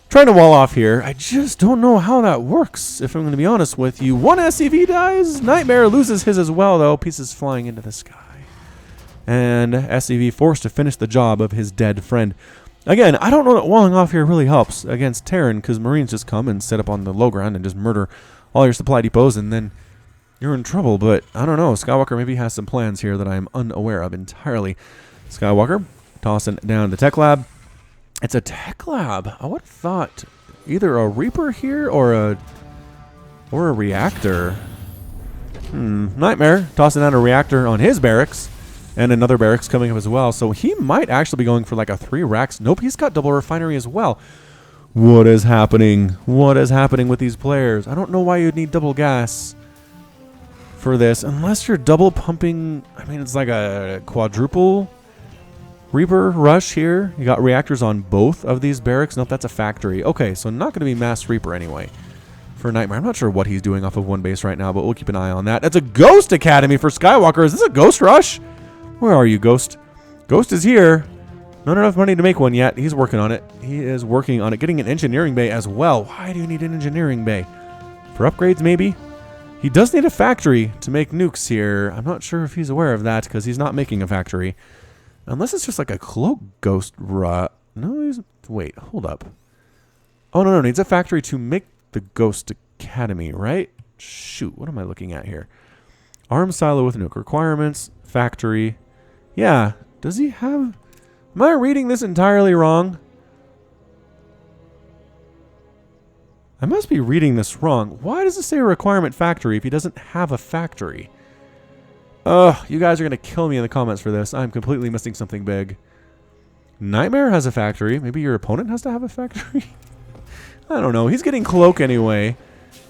Trying to wall off here. I just don't know how that works, if I'm going to be honest with you. One SCV dies. Nightmare loses his as well, though. Pieces flying into the sky. And SCV forced to finish the job of his dead friend. Again, I don't know that walling off here really helps against Terran, because Marines just come and set up on the low ground and just murder all your supply depots, and then you're in trouble. But I don't know. Skywalker maybe has some plans here that I'm unaware of entirely. Skywalker tossing down the tech lab. It's a tech lab. I would have thought either a Reaper here or a reactor. Nightmare tossing down a reactor on his barracks. And another barracks coming up as well. So he might actually be going for like a 3 racks. Nope, he's got double refinery as well. What is happening? What is happening with these players? I don't know why you'd need double gas for this, unless you're double pumping. I mean, it's like a quadruple Reaper rush here. You got reactors on both of these barracks. Nope, that's a factory. Okay, so not going to be mass Reaper anyway for Nightmare. I'm not sure what he's doing off of one base right now, but we'll keep an eye on that. That's a Ghost Academy for Skywalker. Is this a Ghost Rush? Where are you, Ghost? Ghost is here. Not enough money to make one yet. He's working on it. He is working on it. Getting an engineering bay as well. Why do you need an engineering bay? For upgrades, maybe? He does need a factory to make nukes here. I'm not sure if he's aware of that, because he's not making a factory. Unless it's just like a cloak Ghost No, he's... Wait, hold up. Oh, no, needs a factory to make the Ghost Academy, right? Shoot, what am I looking at here? Arms silo with nuke requirements. Factory. Yeah, does he have... Am I reading this entirely wrong? I must be reading this wrong. Why does it say requirement factory if he doesn't have a factory? Ugh, you guys are going to kill me in the comments for this. I'm completely missing something big. Nightmare has a factory. Maybe your opponent has to have a factory? I don't know. He's getting cloak anyway.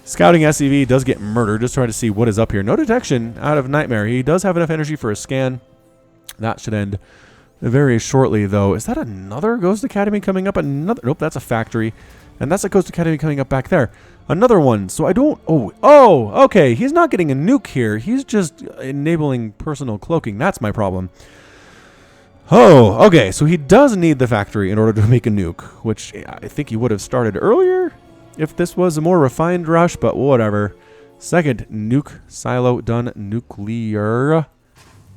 Scouting SCV does get murdered. Just trying to see what is up here. No detection out of Nightmare. He does have enough energy for a scan. That should end very shortly, though. Is that another Ghost Academy coming up? Another? Nope, that's a factory. And that's a Ghost Academy coming up back there. Another one. So I don't... Oh, okay. He's not getting a nuke here. He's just enabling personal cloaking. That's my problem. Oh, okay. So he does need the factory in order to make a nuke, which I think he would have started earlier if this was a more refined rush, but whatever. Second nuke silo done. Nuclear.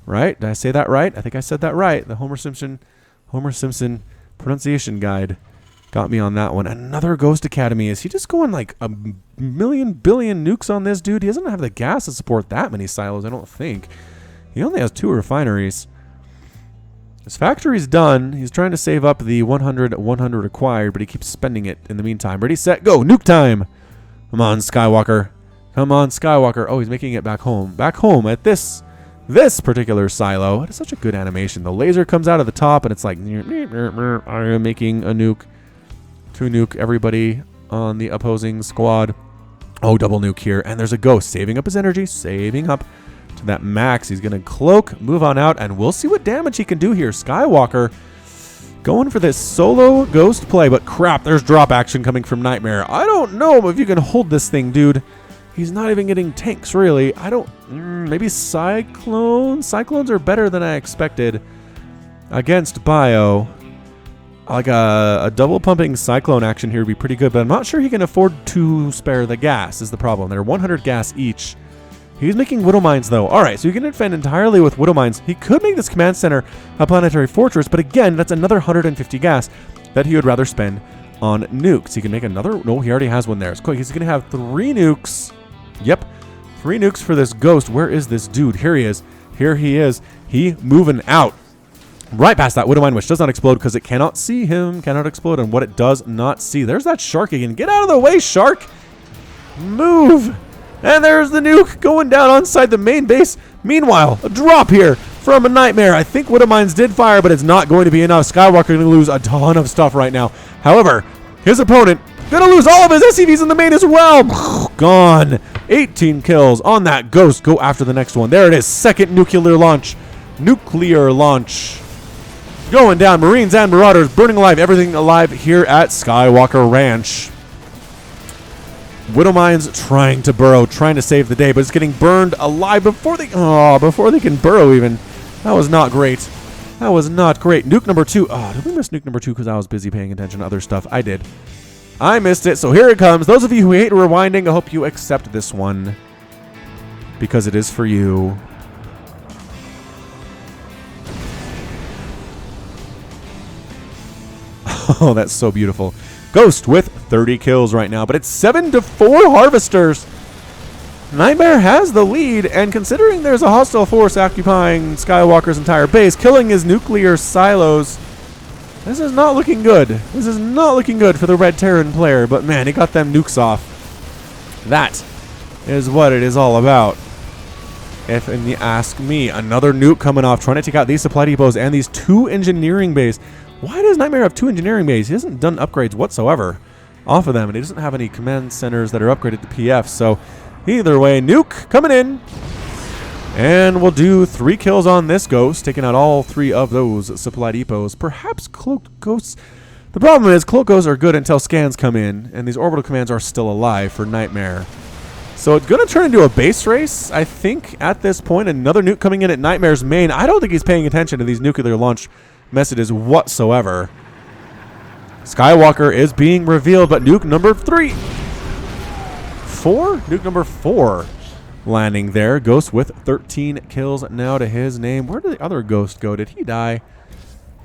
Right? Did I say that right? I think I said that right. The Homer Simpson pronunciation guide got me on that one. Another Ghost Academy. Is he just going like a million billion nukes on this dude? He doesn't have the gas to support that many silos, I don't think. He only has 2 refineries. His factory's done. He's trying to save up the 100 required, but he keeps spending it in the meantime. Ready, set, go. Nuke time. Come on, Skywalker. Come on, Skywalker. Oh, he's making it back home. Back home at this particular silo. It is such a good animation. The laser comes out of the top, and it's like, I am making a nuke to nuke everybody on the opposing squad. Oh, double nuke here. And there's a Ghost saving up his energy, saving up to that max. He's going to cloak, move on out, and we'll see what damage he can do here. Skywalker going for this solo Ghost play, but crap, there's drop action coming from Nightmare. I don't know if you can hold this thing, dude. He's not even getting tanks, really. I don't... maybe Cyclones? Cyclones are better than I expected against Bio. Like a double pumping Cyclone action here would be pretty good, but I'm not sure he can afford to spare the gas is the problem. They're 100 gas each. He's making Widow Mines, though. All right, so he can defend entirely with Widow Mines. He could make this command center a planetary fortress, but again, that's another 150 gas. that he would rather spend on nukes. He can make another. No, he already has one there. So he's going to have 3 nukes. Yep. 3 nukes for this ghost. Where is this dude? Here he is. Here he is. He moving out. Right past that Widowmine, which does not explode because it cannot see him. Cannot explode on what it does not see. There's that shark again. Get out of the way, shark. Move. And there's the nuke going down onside the main base. Meanwhile, a drop here from a Nightmare. I think Widowmines did fire, but it's not going to be enough. Skywalker going to lose a ton of stuff right now. However, his opponent going to lose all of his SCVs in the main as well. Gone. 18 kills on that ghost. Go after the next one. There it is. Second nuclear launch. Nuclear launch. Going down. Marines and Marauders burning alive. Everything alive here at Skywalker Ranch. Widowmines trying to burrow, trying to save the day, but it's getting burned alive before they can burrow even. That was not great. That was not great. Nuke number 2. Oh, did we miss nuke number 2 because I was busy paying attention to other stuff? I did. I missed it, so here it comes. Those of you who hate rewinding, I hope you accept this one because it is for you. Oh, that's so beautiful. Ghost with 30 kills right now, but it's 7-4 Harvesters. Nightmare has the lead, and considering there's a hostile force occupying Skywalker's entire base, killing his nuclear silos, this is not looking good. This is not looking good for the Red Terran player, but man, he got them nukes off. That is what it is all about. If you ask me, another nuke coming off, trying to take out these supply depots and these 2 engineering bays. Why does Nightmare have 2 engineering bays? He hasn't done upgrades whatsoever off of them, and he doesn't have any command centers that are upgraded to PF. So either way, nuke coming in. And we'll do 3 kills on this ghost, taking out all 3 of those supply depots. Perhaps cloaked ghosts. The problem is cloaked ghosts are good until scans come in, and these orbital commands are still alive for Nightmare. So it's going to turn into a base race, I think, at this point. Another nuke coming in at Nightmare's main. I don't think he's paying attention to these nuclear launch messages whatsoever. Skywalker is being revealed, but nuke number 3. 4? Nuke number 4 landing there. Ghost with 13 kills now to his name. Where did the other ghost go? Did he die?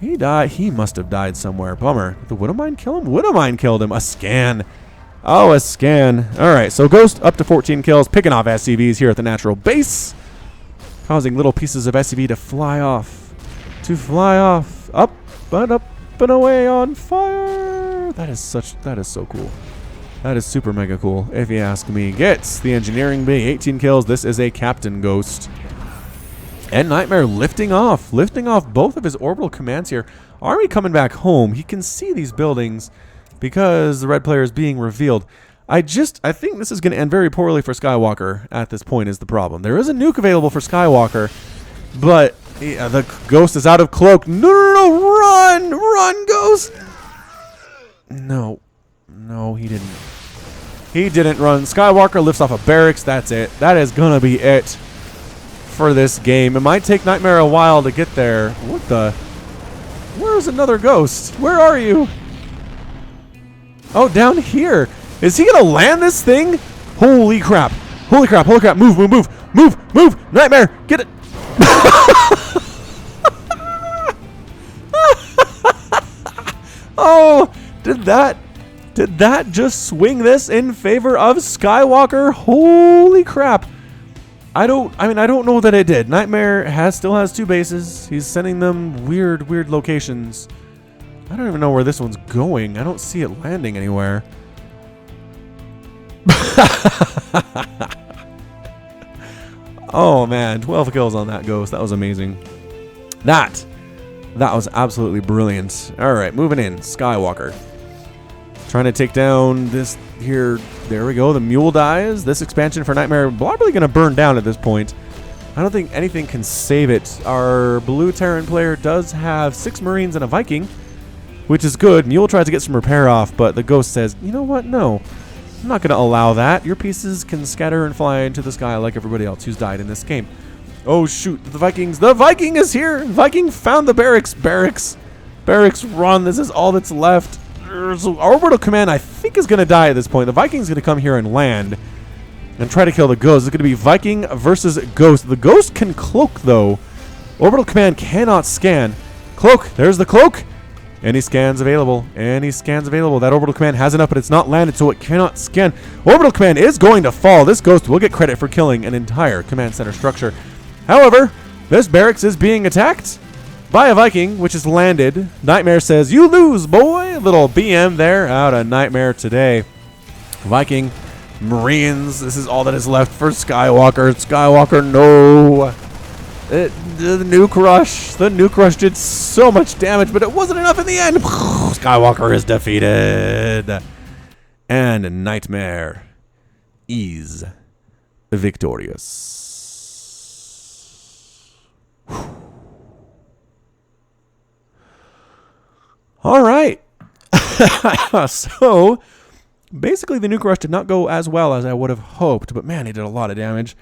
He died. He must have died somewhere. Bummer. Did the Widowmine kill him? Widowmine killed him. A scan. Oh, a scan. Alright, so Ghost up to 14 kills, picking off SCVs here at the natural base, causing little pieces of SCV to fly off. Up and away on fire. That is so cool. That is super mega cool, if you ask me. Gets the engineering bay, 18 kills. This is a Captain Ghost. And Nightmare lifting off both of his orbital commands here. Army coming back home. He can see these buildings because the red player is being revealed. I think this is going to end very poorly for Skywalker at this point is the problem. There is a nuke available for Skywalker, but the ghost is out of cloak. No, run, Ghost. No, he didn't. He didn't run. Skywalker lifts off a barracks. That's it. That is going to be it for this game. It might take Nightmare a while to get there. What the? Where's another ghost? Where are you? Oh, down here. Is he going to land this thing? Holy crap. Holy crap. Move. Nightmare, get it. Oh, did that just swing this in favor of Skywalker? Holy crap. I don't know that it did. Nightmare still has 2 bases. He's sending them weird locations. I don't even know where this one's going. I don't see it landing anywhere. Oh man, 12 kills on that ghost. That was amazing. That was absolutely brilliant. All right, moving in. Skywalker. Trying to take down this here. There we go. The mule dies. This expansion for Nightmare probably going to burn down at this point. I don't think anything can save it. Our blue Terran player does have 6 Marines and a Viking, which is good. Mule tries to get some repair off, but the ghost says, you know what? No. I'm not going to allow that. Your pieces can scatter and fly into the sky like everybody else who's died in this game. Oh, shoot. The Vikings. The Viking is here. Viking found the barracks. Barracks, run. This is all that's left. So orbital command, I think, is going to die at this point. The Viking's going to come here and land and try to kill the ghost. It's going to be Viking versus Ghost. The Ghost can cloak, though. Orbital command cannot scan. Cloak. There's the cloak. Any scans available? Any scans available? That orbital command has enough, but it's not landed, so it cannot scan. Orbital command is going to fall. This ghost will get credit for killing an entire command center structure. However, this barracks is being attacked by a Viking, which is landed. Nightmare says, "You lose, boy." Little BM there out of Nightmare today. Viking, Marines, this is all that is left for Skywalker. Skywalker, no. The nuke rush. The nuke rush did so much damage, but it wasn't enough in the end. Skywalker is defeated. And Nightmare is victorious. All right. So, basically, the nuke rush did not go as well as I would have hoped, but man, he did a lot of damage.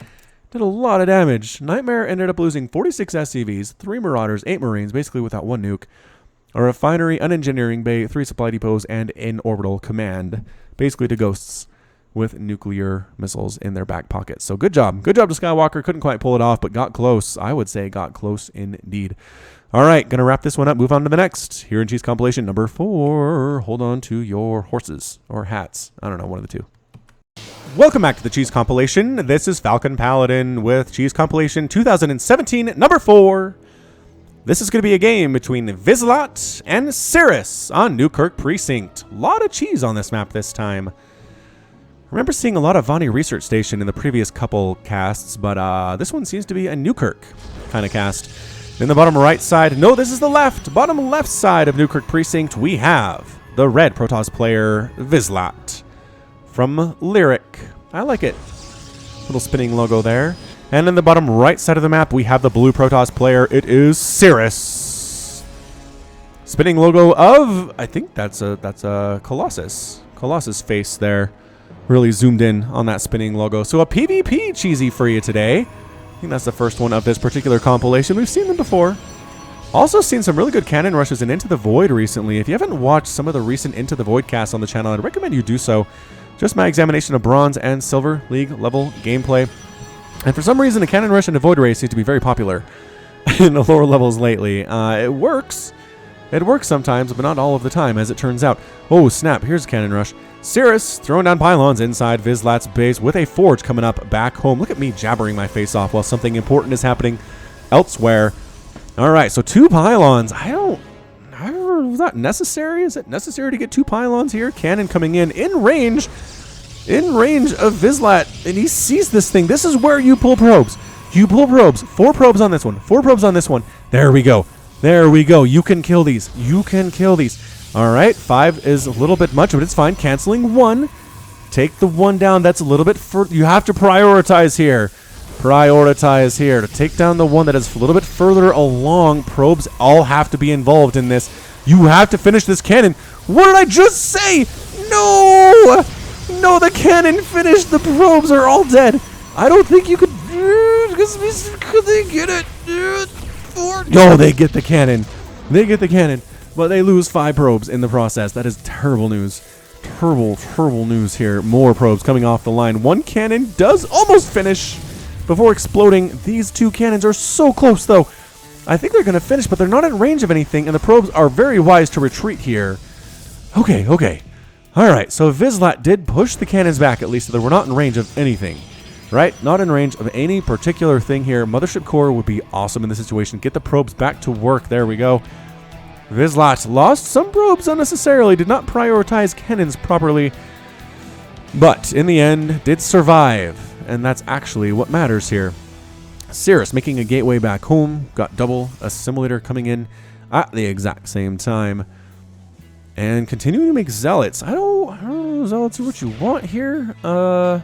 Nightmare ended up losing 46 SCVs, 3 marauders, 8 marines, basically without 1 nuke, a refinery, an engineering bay, 3 supply depots, and an orbital command, basically to ghosts with nuclear missiles in their back pockets. So good job. Good job to Skywalker. Couldn't quite pull it off, but got close. I would say got close indeed. All right, going to wrap this one up. Move on to the next. Here in Cheese Compilation number 4. Hold on to your horses or hats. I don't know, one of the two. Welcome back to the Cheese Compilation. This is Falcon Paladin with Cheese Compilation 2017 number 4. This is going to be a game between Vizslat and Cirrus on Newkirk Precinct. A lot of cheese on this map this time. I remember seeing a lot of Vani Research Station in the previous couple casts, but this one seems to be a Newkirk kind of cast. In the bottom right side, no, this is the left, bottom left side of Newkirk Precinct, we have the red Protoss player, Vizslat, from Lyric. I like it. Little spinning logo there. And in the bottom right side of the map, we have the blue Protoss player. It is Cirrus. Spinning logo of, I think that's a Colossus. Colossus face there. Really zoomed in on that spinning logo. So a PvP cheesy for you today. I think that's the first one of this particular compilation. We've seen them before. Also seen some really good cannon rushes in Into the Void recently. If you haven't watched some of the recent Into the Void casts on the channel, I'd recommend you do so. Just my examination of Bronze and Silver League level gameplay. And for some reason, the cannon rush into Void Ray seems to be very popular in the lower levels lately. It works. It works sometimes, but not all of the time, as it turns out. Oh, snap. Here's a cannon rush. Cirrus throwing down pylons inside Vizslat's base with a forge coming up back home. Look at me jabbering my face off while something important is happening elsewhere. All right, so 2 pylons. Is that necessary? Is it necessary to get 2 pylons here? Cannon coming in range of Vizslat, and he sees this thing. This is where you pull probes. You pull probes. 4 probes on this one. 4 probes on this one. There we go. There we go. You can kill these. You can kill these. All right, 5 is a little bit much, but it's fine. Canceling 1. Take the 1 down. That's a little bit further. You have to prioritize here. Prioritize here to take down the one that is a little bit further along. Probes all have to be involved in this. You have to finish this cannon. What did I just say? No! No, the cannon finished. The probes are all dead. I don't think you could... Could they get it? No, they get the cannon. They get the cannon. But they lose 5 probes in the process. That is terrible news. Terrible news here. More probes coming off the line. 1 cannon does almost finish before exploding. These 2 cannons are so close, though. I think they're going to finish, but they're not in range of anything, and the probes are very wise to retreat here. Okay. All right, so Vizslat did push the cannons back, at least, so they were not in range of anything. Right? Not in range of any particular thing here. Mothership Core would be awesome in this situation. Get the probes back to work. There we go. Vizslat lost some probes unnecessarily, did not prioritize cannons properly, but in the end did survive, and that's actually what matters here. Cirrus making a gateway back home, got double assimilator coming in at the exact same time, and continuing to make zealots. I don't know, zealots are what you want here. I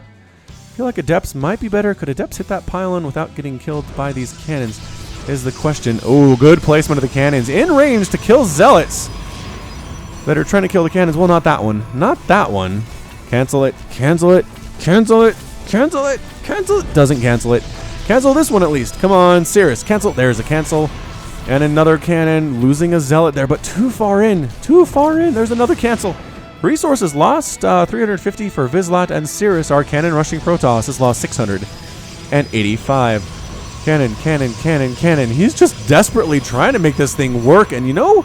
feel like adepts might be better. Could adepts hit that pylon without getting killed by these cannons? Is the question. Oh, good placement of the cannons in range to kill zealots that are trying to kill the cannons. Well, not that one. Not that one. Cancel it. Cancel it. Cancel it. Cancel it. Cancel it. Doesn't cancel it. Cancel this one at least. Come on, Cirrus. Cancel. There's a cancel. And another cannon. Losing a zealot there, but too far in. Too far in. There's another cancel. Resources lost. 350 for Vizslat and Cirrus. Our cannon rushing Protoss has lost 685. Cannon. He's just desperately trying to make this thing work. And you know,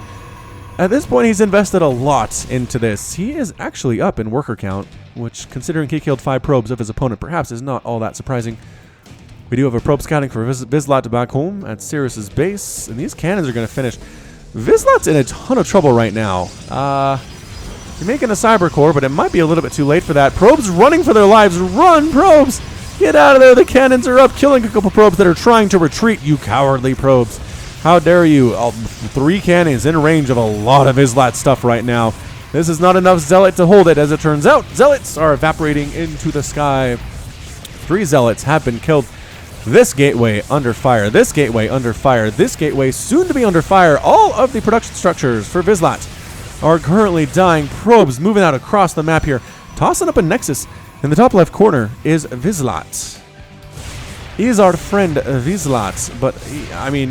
At this point, he's invested a lot into this. He is actually up in worker count, which, considering he killed 5 probes of his opponent, perhaps is not all that surprising. We do have a probe scouting for Vizslat back home at Sirrus's base, and these cannons are going to finish. Vizslat's in a ton of trouble right now. You're making a cyber core, but it might be a little bit too late for that. Probes running for their lives. Run, probes! Get out of there. The cannons are up, killing a couple probes that are trying to retreat, you cowardly probes. How dare you? 3 cannons in range of a lot of Vizslat stuff right now. This is not enough Zealot to hold it, as it turns out. Zealots are evaporating into the sky. 3 Zealots have been killed. This gateway under fire. This gateway under fire. This gateway soon to be under fire. All of the production structures for Vizslat are currently dying. Probes moving out across the map here. Tossing up a nexus. In the top left corner is Vizslat. He is our friend Vizslat, but he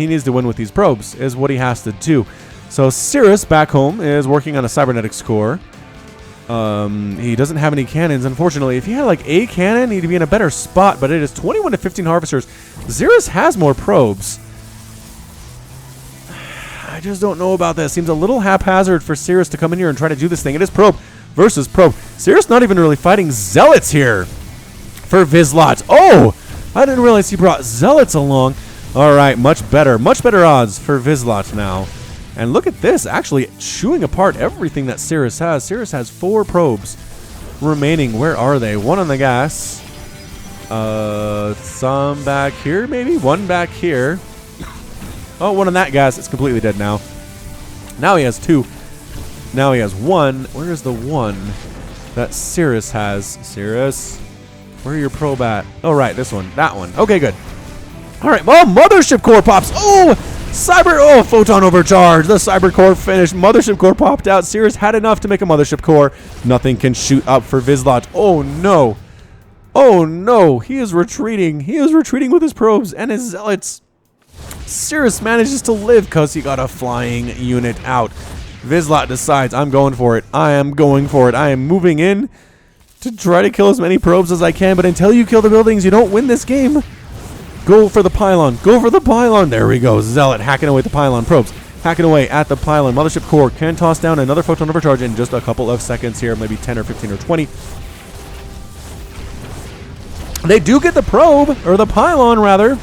needs to win with these probes, is what he has to do. So Sirrus back home is working on a cybernetics core. He doesn't have any cannons, unfortunately. If he had like a cannon, he'd be in a better spot, but it is 21 to 15 harvesters. Sirrus has more probes. I just don't know about this. Seems a little haphazard for Sirrus to come in here and try to do this thing. It is probe versus probe. Sirrus not even really fighting Zealots here for Vizslat. Oh! I didn't realize he brought Zealots along. All right, much better odds for Vizslat now. And look at this, actually chewing apart everything that Sirrus has. Sirrus has 4 probes remaining. Where are they? 1 on the gas. Some back here, maybe? 1 back here. Oh, 1 on that gas. It's completely dead now. Now he has 2. Now he has 1. Where is the 1 that Sirrus has? Sirrus, where are your probe at? Oh, right, this one. That one. Okay, good. All right, well, Mothership Core pops. Oh, Photon overcharge. The Cyber Core finished. Mothership Core popped out. Sirrus had enough to make a Mothership Core. Nothing can shoot up for Vizslat. Oh, no. Oh, no. He is retreating. He is retreating with his probes and his Zealots. Sirrus manages to live because he got a flying unit out. Vizslat decides, I'm going for it. I am going for it. I am moving in to try to kill as many probes as I can, but until you kill the buildings, you don't win this game. Go for the pylon. Go for the pylon. There we go. Zealot hacking away at the pylon. Probes hacking away at the pylon. Mothership Core can toss down another photon overcharge in just a couple of seconds here, maybe 10 or 15 or 20. They do get the probe, or the pylon rather.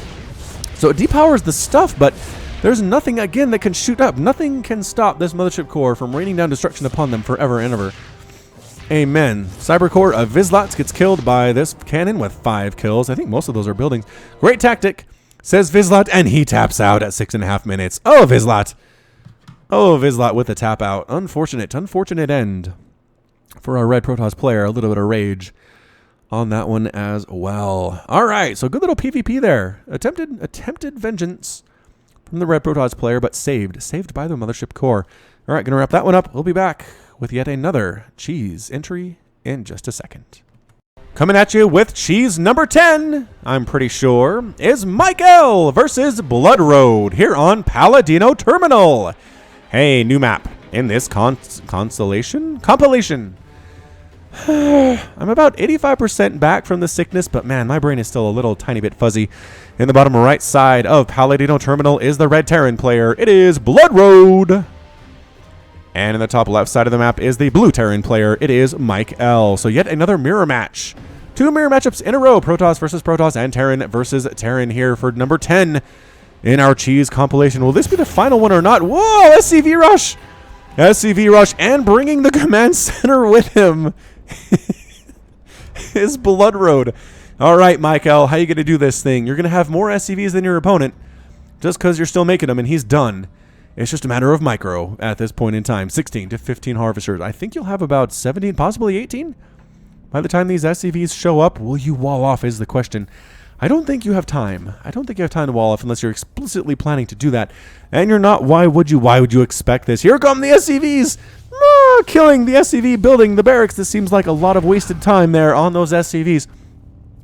So it depowers the stuff, but there's nothing, again, that can shoot up. Nothing can stop this Mothership Core from raining down destruction upon them forever and ever. Amen. Cyber Core of Vizslat gets killed by this cannon with 5 kills. I think most of those are buildings. Great tactic, says Vizslat, and he taps out at 6.5 minutes. Oh, Vizslat. Oh, Vizslat with the tap out. Unfortunate end for our Red Protoss player. A little bit of rage on that one as well. All right, so good little PvP there. Attempted vengeance from the Red Protoss player, but saved by the Mothership Core. All right, gonna wrap that one up. We'll be back with yet another cheese entry in just a second. Coming at you with cheese number 10, I'm pretty sure, is Mike L versus Blood Road here on Palladino Terminal. Hey, new map in this compilation. I'm about 85% back from the sickness, but man, my brain is still a little tiny bit fuzzy. In the bottom right side of Palladino Terminal is the Red Terran player. It is Blood Road. And in the top left side of the map is the Blue Terran player. It is Mike L. So yet another mirror match. 2 mirror matchups in a row. Protoss versus Protoss and Terran versus Terran here for number 10 in our cheese compilation. Will this be the final one or not? Whoa, SCV Rush. SCV Rush and bringing the command center with him is Blood Road. All right, Mike L, how you going to do this thing? You're going to have more SCVs than your opponent just because you're still making them and he's done. It's just a matter of micro at this point in time. 16 to 15 harvesters. I think you'll have about 17, possibly 18. By the time these SCVs show up, will you wall off is the question. I don't think you have time. I don't think you have time to wall off unless you're explicitly planning to do that. And you're not. Why would you? Why would you expect this? Here come the SCVs! Killing the SCV, building the barracks. This seems like a lot of wasted time there on those SCVs.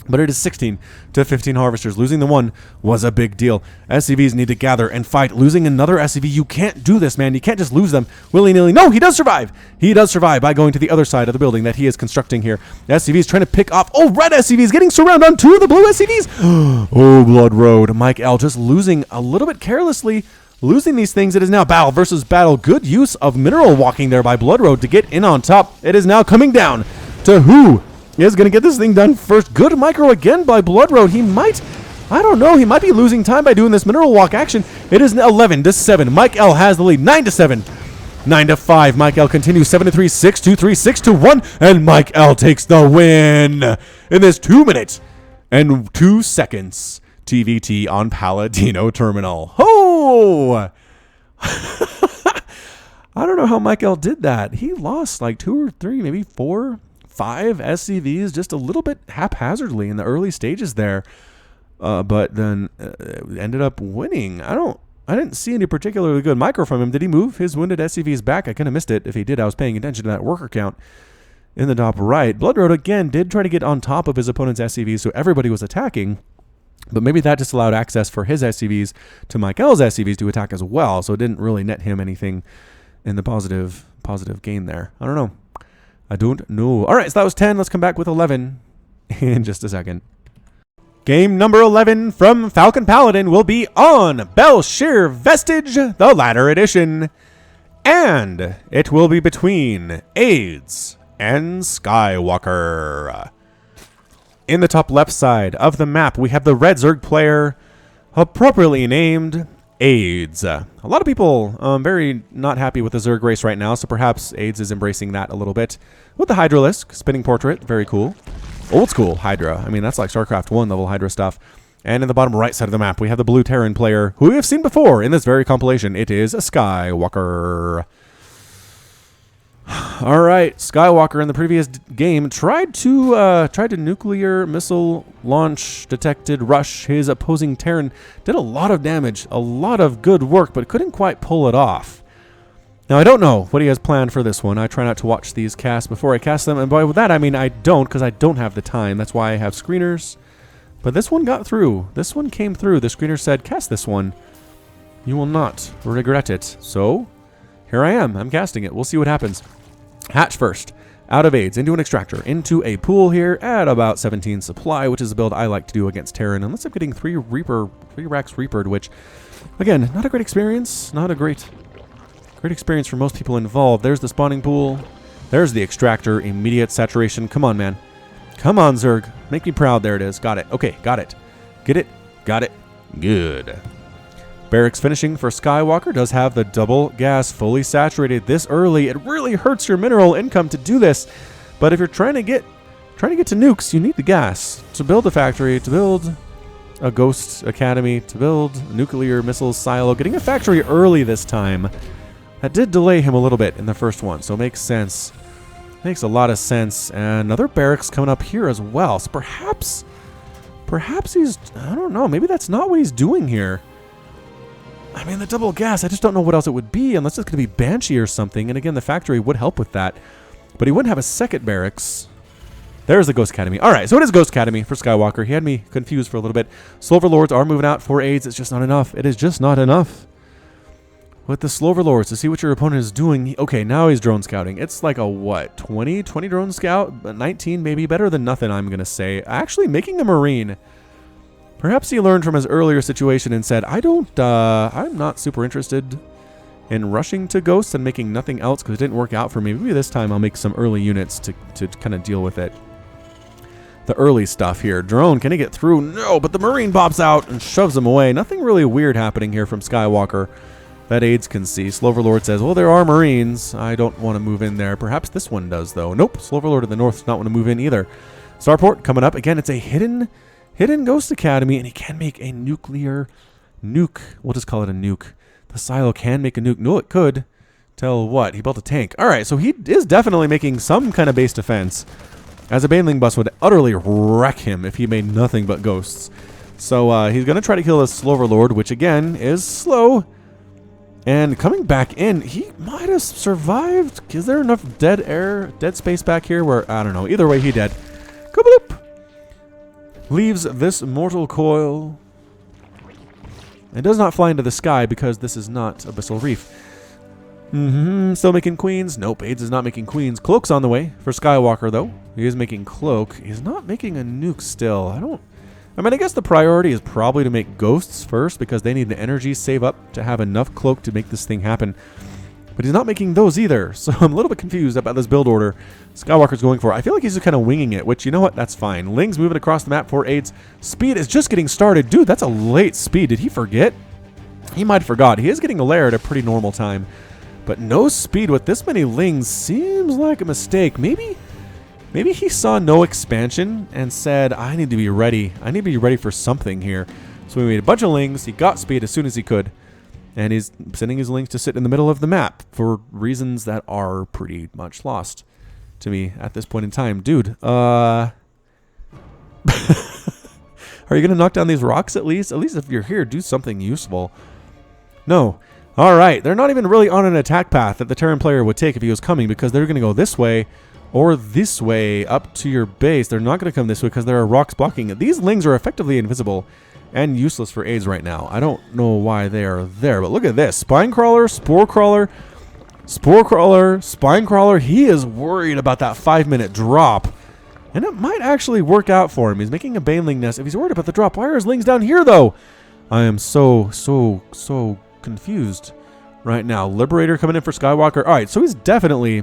But it is 16 to 15 harvesters. Losing the one was a big deal. SCVs need to gather and fight. Losing another SCV, you can't do this, man. You can't just lose them willy-nilly. No, he does survive. He does survive by going to the other side of the building that he is constructing here. The SCVs trying to pick off. Oh, red SCVs getting surrounded on 2 of the blue SCVs. Oh, Blood Road. Mike L just losing a little bit carelessly losing these things. It is now battle versus battle. Good use of mineral walking there by Blood Road to get in on top. It is now coming down to who is going to get this thing done first. Good micro again by Blood Road. He might, I don't know, he might be losing time by doing this mineral walk action. It is 11-7. Mike L has the lead. 9-7. 9-5. Mike L continues. 7-3, 6-2, 3, 6-1, and Mike L takes the win in this 2 minutes and 2 seconds TVT on Paladino Terminal. Oh! I don't know how Mike L did that. He lost like 2 or 3, maybe 4, 5 SCVs just a little bit haphazardly in the early stages there, but then ended up winning. I didn't see any particularly good micro from him. Did he move his wounded SCVs back? I kind of missed it. If he did, I was paying attention to that worker count in the top right. Blood Road, again, did try to get on top of his opponent's SCVs, so everybody was attacking. But maybe that just allowed access for his SCVs to Mike L's SCVs to attack as well, so it didn't really net him anything in the positive gain there. I don't know. I don't know. All right, so that was 10. Let's come back with 11 in just a second. Game number 11 from Falcon Paladin will be on Belshir Vestige, the Ladder Edition. And it will be between AIDS and Skywalker. In the top left side of the map, we have the Red Zerg player, appropriately named AIDS. A lot of people very not happy with the Zerg race right now, so perhaps AIDS is embracing that a little bit. With the Hydralisk, spinning portrait, very cool. Old school Hydra. I mean, that's like StarCraft 1 level Hydra stuff. And in the bottom right side of the map, we have the Blue Terran player, who we have seen before in this very compilation. It is a Skywalker. All right, Skywalker in the previous game tried to nuclear missile launch, detected, rush his opposing Terran. Did a lot of damage, a lot of good work, but couldn't quite pull it off. Now, I don't know what he has planned for this one. I try not to watch these casts before I cast them, and by that I mean I don't, because I don't have the time. That's why I have screeners. But this one got through. This one came through. The screener said, cast this one. You will not regret it. So, here I am. I'm casting it. We'll see what happens. Hatch first. Out of AIDS, into an extractor, into a pool here at about 17 supply, which is a build I like to do against Terran, unless I'm getting 3 racks Reapered, which, again, not a great experience. Not a great experience for most people involved. There's the spawning pool. There's the extractor. Immediate saturation. Come on, man. Come on, Zerg. Make me proud. There it is. Got it. Okay, got it. Get it. Got it. Good. Barracks finishing for Skywalker does have the double gas fully saturated this early. It really hurts your mineral income to do this. But if you're trying to get to nukes, you need the gas to build a factory, to build a Ghost Academy, to build a nuclear missiles silo. Getting a factory early this time, that did delay him a little bit in the first one, so it makes sense. Makes a lot of sense. And another barracks coming up here as well. So perhaps he's, I don't know, maybe that's not what he's doing here. I mean, the double gas, I just don't know what else it would be, unless it's going to be Banshee or something. And again, the factory would help with that. But he wouldn't have a second barracks. There's the Ghost Academy. All right, so it is Ghost Academy for Skywalker. He had me confused for a little bit. Slover Lords are moving out for AIDS. It's just not enough. It is just not enough. With the Slover Lords, to see what your opponent is doing. Okay, now he's drone scouting. It's like a, what, 20 drone scout? 19 maybe? Better than nothing, I'm going to say. Actually making a Marine. Perhaps he learned from his earlier situation and said, I'm not super interested in rushing to Ghosts and making nothing else because it didn't work out for me. Maybe this time I'll make some early units to kind of deal with it. The early stuff here. Drone, can he get through? No, but the Marine pops out and shoves him away. Nothing really weird happening here from Skywalker that AIDS can see. Slover Lord says, well, there are Marines. I don't want to move in there. Perhaps this one does, though. Nope, Slover Lord in the north does not want to move in either. Starport coming up. Again, it's a hidden Ghost Academy, and he can make a nuclear nuke. We'll just call it a nuke. The silo can make a nuke. No, it could. Tell what? He built a tank. All right, so he is definitely making some kind of base defense, as a Baneling bus would utterly wreck him if he made nothing but ghosts. So he's going to try to kill this Slover Lord, which again is slow. And coming back in, he might have survived. Is there enough dead space back here where, I don't know. Either way, he dead. Kabloop! Leaves this mortal coil. It does not fly into the sky because this is not Abyssal Reef. Still making queens. Nope, AIDS is not making queens. Cloak's on the way for Skywalker, though. He is making cloak. He's not making a nuke still. I I mean, I guess the priority is probably to make ghosts first because they need the energy save up to have enough cloak to make this thing happen. But he's not making those either, so I'm a little bit confused about this build order Skywalker's going for. I feel like he's just kind of winging it, which, you know what, that's fine. Ling's moving across the map for aids. Speed is just getting started. Dude, that's a late speed. Did he forget? He might have forgot. He is getting a lair at a pretty normal time. But no speed with this many Lings seems like a mistake. Maybe he saw no expansion and said, I need to be ready. I need to be ready for something here. So we made a bunch of Lings. He got speed as soon as he could. And he's sending his Lings to sit in the middle of the map for reasons that are pretty much lost to me at this point in time. Dude, are you going to knock down these rocks at least? At least if you're here, do something useful. No. All right. They're not even really on an attack path that the Terran player would take if he was coming, because they're going to go this way or this way up to your base. They're not going to come this way because there are rocks blocking it. These Lings are effectively invisible and useless for aids right now. I don't know why they are there, but look at this. Spine Crawler, Spore Crawler, Spore Crawler, Spine Crawler. He is worried about that 5-minute drop. And it might actually work out for him. He's making a Baneling nest. If he's worried about the drop, why are his Lings down here, though? I am so confused right now. Liberator coming in for Skywalker. All right, so he's definitely,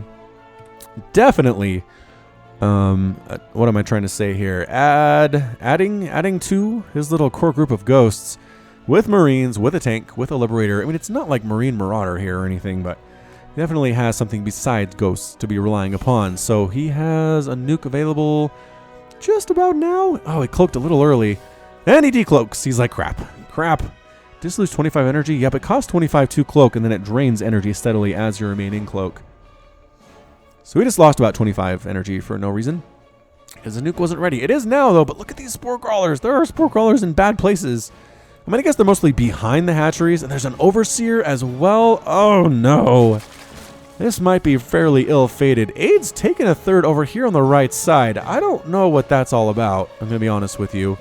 what am I trying to say here? Adding to his little core group of ghosts with Marines, with a tank, with a Liberator. I mean, it's not like Marine Marauder here or anything, but he definitely has something besides ghosts to be relying upon. So he has a nuke available just about now. Oh, he cloaked a little early. And he decloaks. He's like, crap. Just lose 25 energy? Yep, it costs 25 to cloak, and then it drains energy steadily as you remain in cloak. So we just lost about 25 energy for no reason, because the nuke wasn't ready. It is now, though, but look at these Spore Crawlers. There are Spore Crawlers in bad places. I mean, I guess they're mostly behind the hatcheries, and there's an Overseer as well. Oh, no. This might be fairly ill-fated. Aid's taking a third over here on the right side. I don't know what that's all about. I'm going to be honest with you.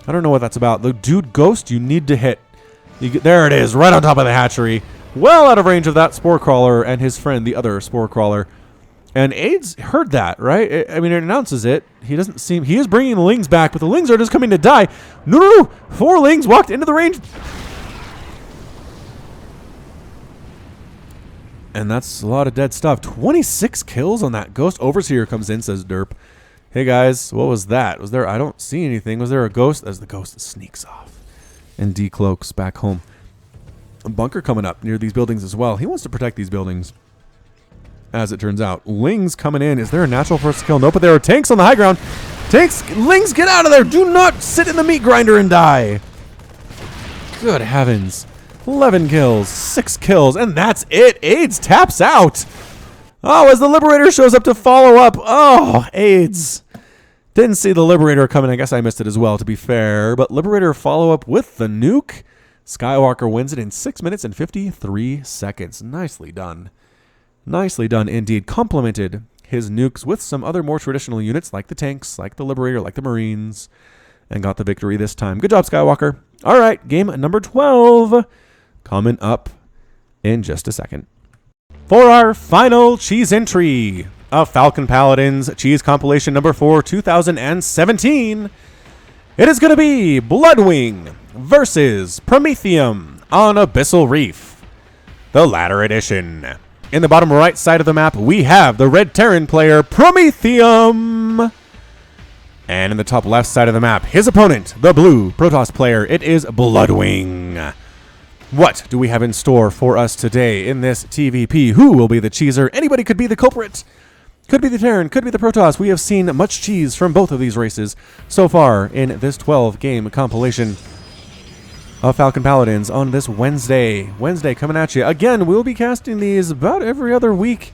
I don't know what that's about. The dude ghost you need to hit. There it is, right on top of the hatchery. Well out of range of that Spore Crawler and his friend, the other Spore Crawler. And Aid's heard that, right? I mean, it announces it. He is bringing the Lings back, but the Lings are just coming to die. No. 4 Lings walked into the range. And that's a lot of dead stuff. 26 kills on that ghost. Overseer comes in, says derp. Hey guys, what was that? Was there, I don't see anything. Was there a ghost? As the ghost sneaks off and decloaks back home. A bunker coming up near these buildings as well. He wants to protect these buildings, as it turns out. Lings coming in. Is there a natural for us to kill? Nope, but there are tanks on the high ground. Tanks, Lings, get out of there. Do not sit in the meat grinder and die. Good heavens. 11 kills, 6 kills, and that's it. Aids taps out. Oh, as the Liberator shows up to follow up. Oh, Aids. Didn't see the Liberator coming. I guess I missed it as well, to be fair. But Liberator follow up with the nuke. Skywalker wins it in 6 minutes and 53 seconds. Nicely done. Nicely done indeed. Complemented his nukes with some other more traditional units like the tanks, like the Liberator, like the Marines, and got the victory this time. Good job, Skywalker. All right, game number 12 coming up in just a second. For our final cheese entry of Falcon Paladins Cheese Compilation number 4, 2017, it is going to be Bloodwing versus Prometheum on Abyssal Reef, the latter edition. In the bottom right side of the map, we have the red Terran player, Prometheum. And in the top left side of the map, his opponent, the blue Protoss player, it is Bloodwing. What do we have in store for us today in this TVP? Who will be the cheeser? Anybody could be the culprit. Could be the Terran, could be the Protoss. We have seen much cheese from both of these races so far in this 12-game compilation of Falcon Paladins on this Wednesday. Wednesday coming at you. Again, we'll be casting these about every other week.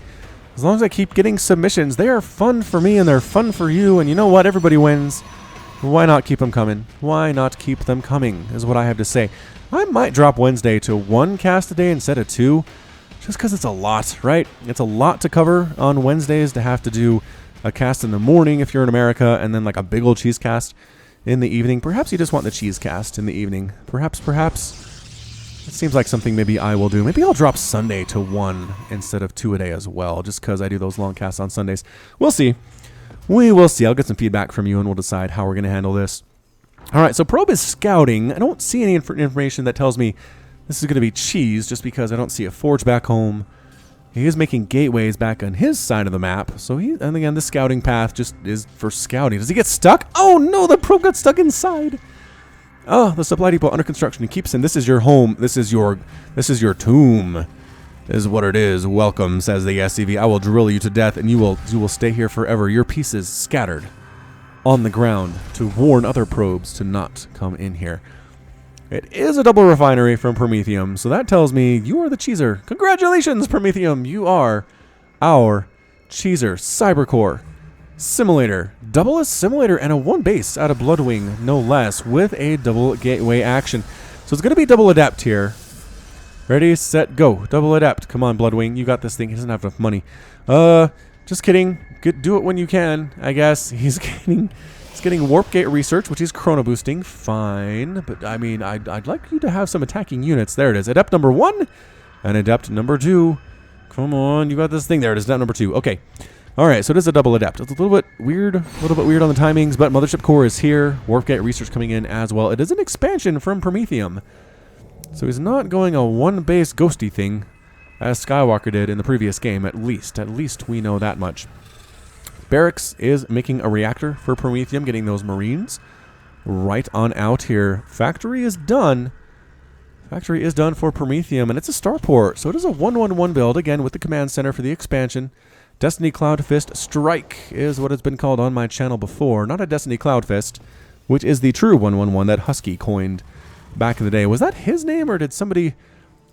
As long as I keep getting submissions, they are fun for me and they're fun for you. And you know what? Everybody wins. Why not keep them coming? Why not keep them coming is what I have to say. I might drop Wednesday to 1 cast a day instead of 2, just because it's a lot, right? It's a lot to cover on Wednesdays to have to do a cast in the morning if you're in America, and then like a big old cheese cast in the evening. Perhaps you just want the cheese cast in the evening. Perhaps. It seems like something maybe I will do. Maybe I'll drop Sunday to 1 instead of 2 a day as well, just because I do those long casts on Sundays. We'll see. We will see. I'll get some feedback from you, and we'll decide how we're going to handle this. All right, so probe is scouting. I don't see any information that tells me this is going to be cheese just because I don't see a forge back home. He is making gateways back on his side of the map. So and again, the scouting path just is for scouting. Does he get stuck? Oh no, the probe got stuck inside. Oh, the supply depot under construction. He keeps in. This is your home. This is your tomb. Is what it is. Welcome, says the SCV. I will drill you to death, and you will stay here forever. Your pieces scattered on the ground to warn other probes to not come in here. It is a double refinery from Promethium, so that tells me you are the cheeser. Congratulations, Promethium. You are our cheeser. Cybercore simulator, double assimilator, and a 1 base out of Bloodwing, no less, with a double gateway action. So it's going to be double adept here. Ready, set, go. Double adept. Come on, Bloodwing. You got this thing. He doesn't have enough money. Just kidding. Do it when you can, I guess. He's getting warp gate research, which is chrono boosting. Fine. But, I mean, I'd like you to have some attacking units. There it is. Adept number 1 and adept number 2. Come on. You got this thing. There it is. Adept number 2. Okay. All right. So it is a double adept. It's a little bit weird on the timings, but Mothership Core is here. Warp gate research coming in as well. It is an expansion from Promethium. So he's not going a 1 base ghosty thing as Skywalker did in the previous game, at least. At least we know that much. Barracks is making a reactor for Promethium, getting those Marines right on out here. Factory is done. Factory is done for Promethium, and it's a starport. So it is a 1-1-1 build, again, with the command center for the expansion. Destiny Cloud Fist Strike is what has been called on my channel before. Not a Destiny Cloud Fist, which is the true 1-1-1 that Husky coined back in the day. Was that his name, or did somebody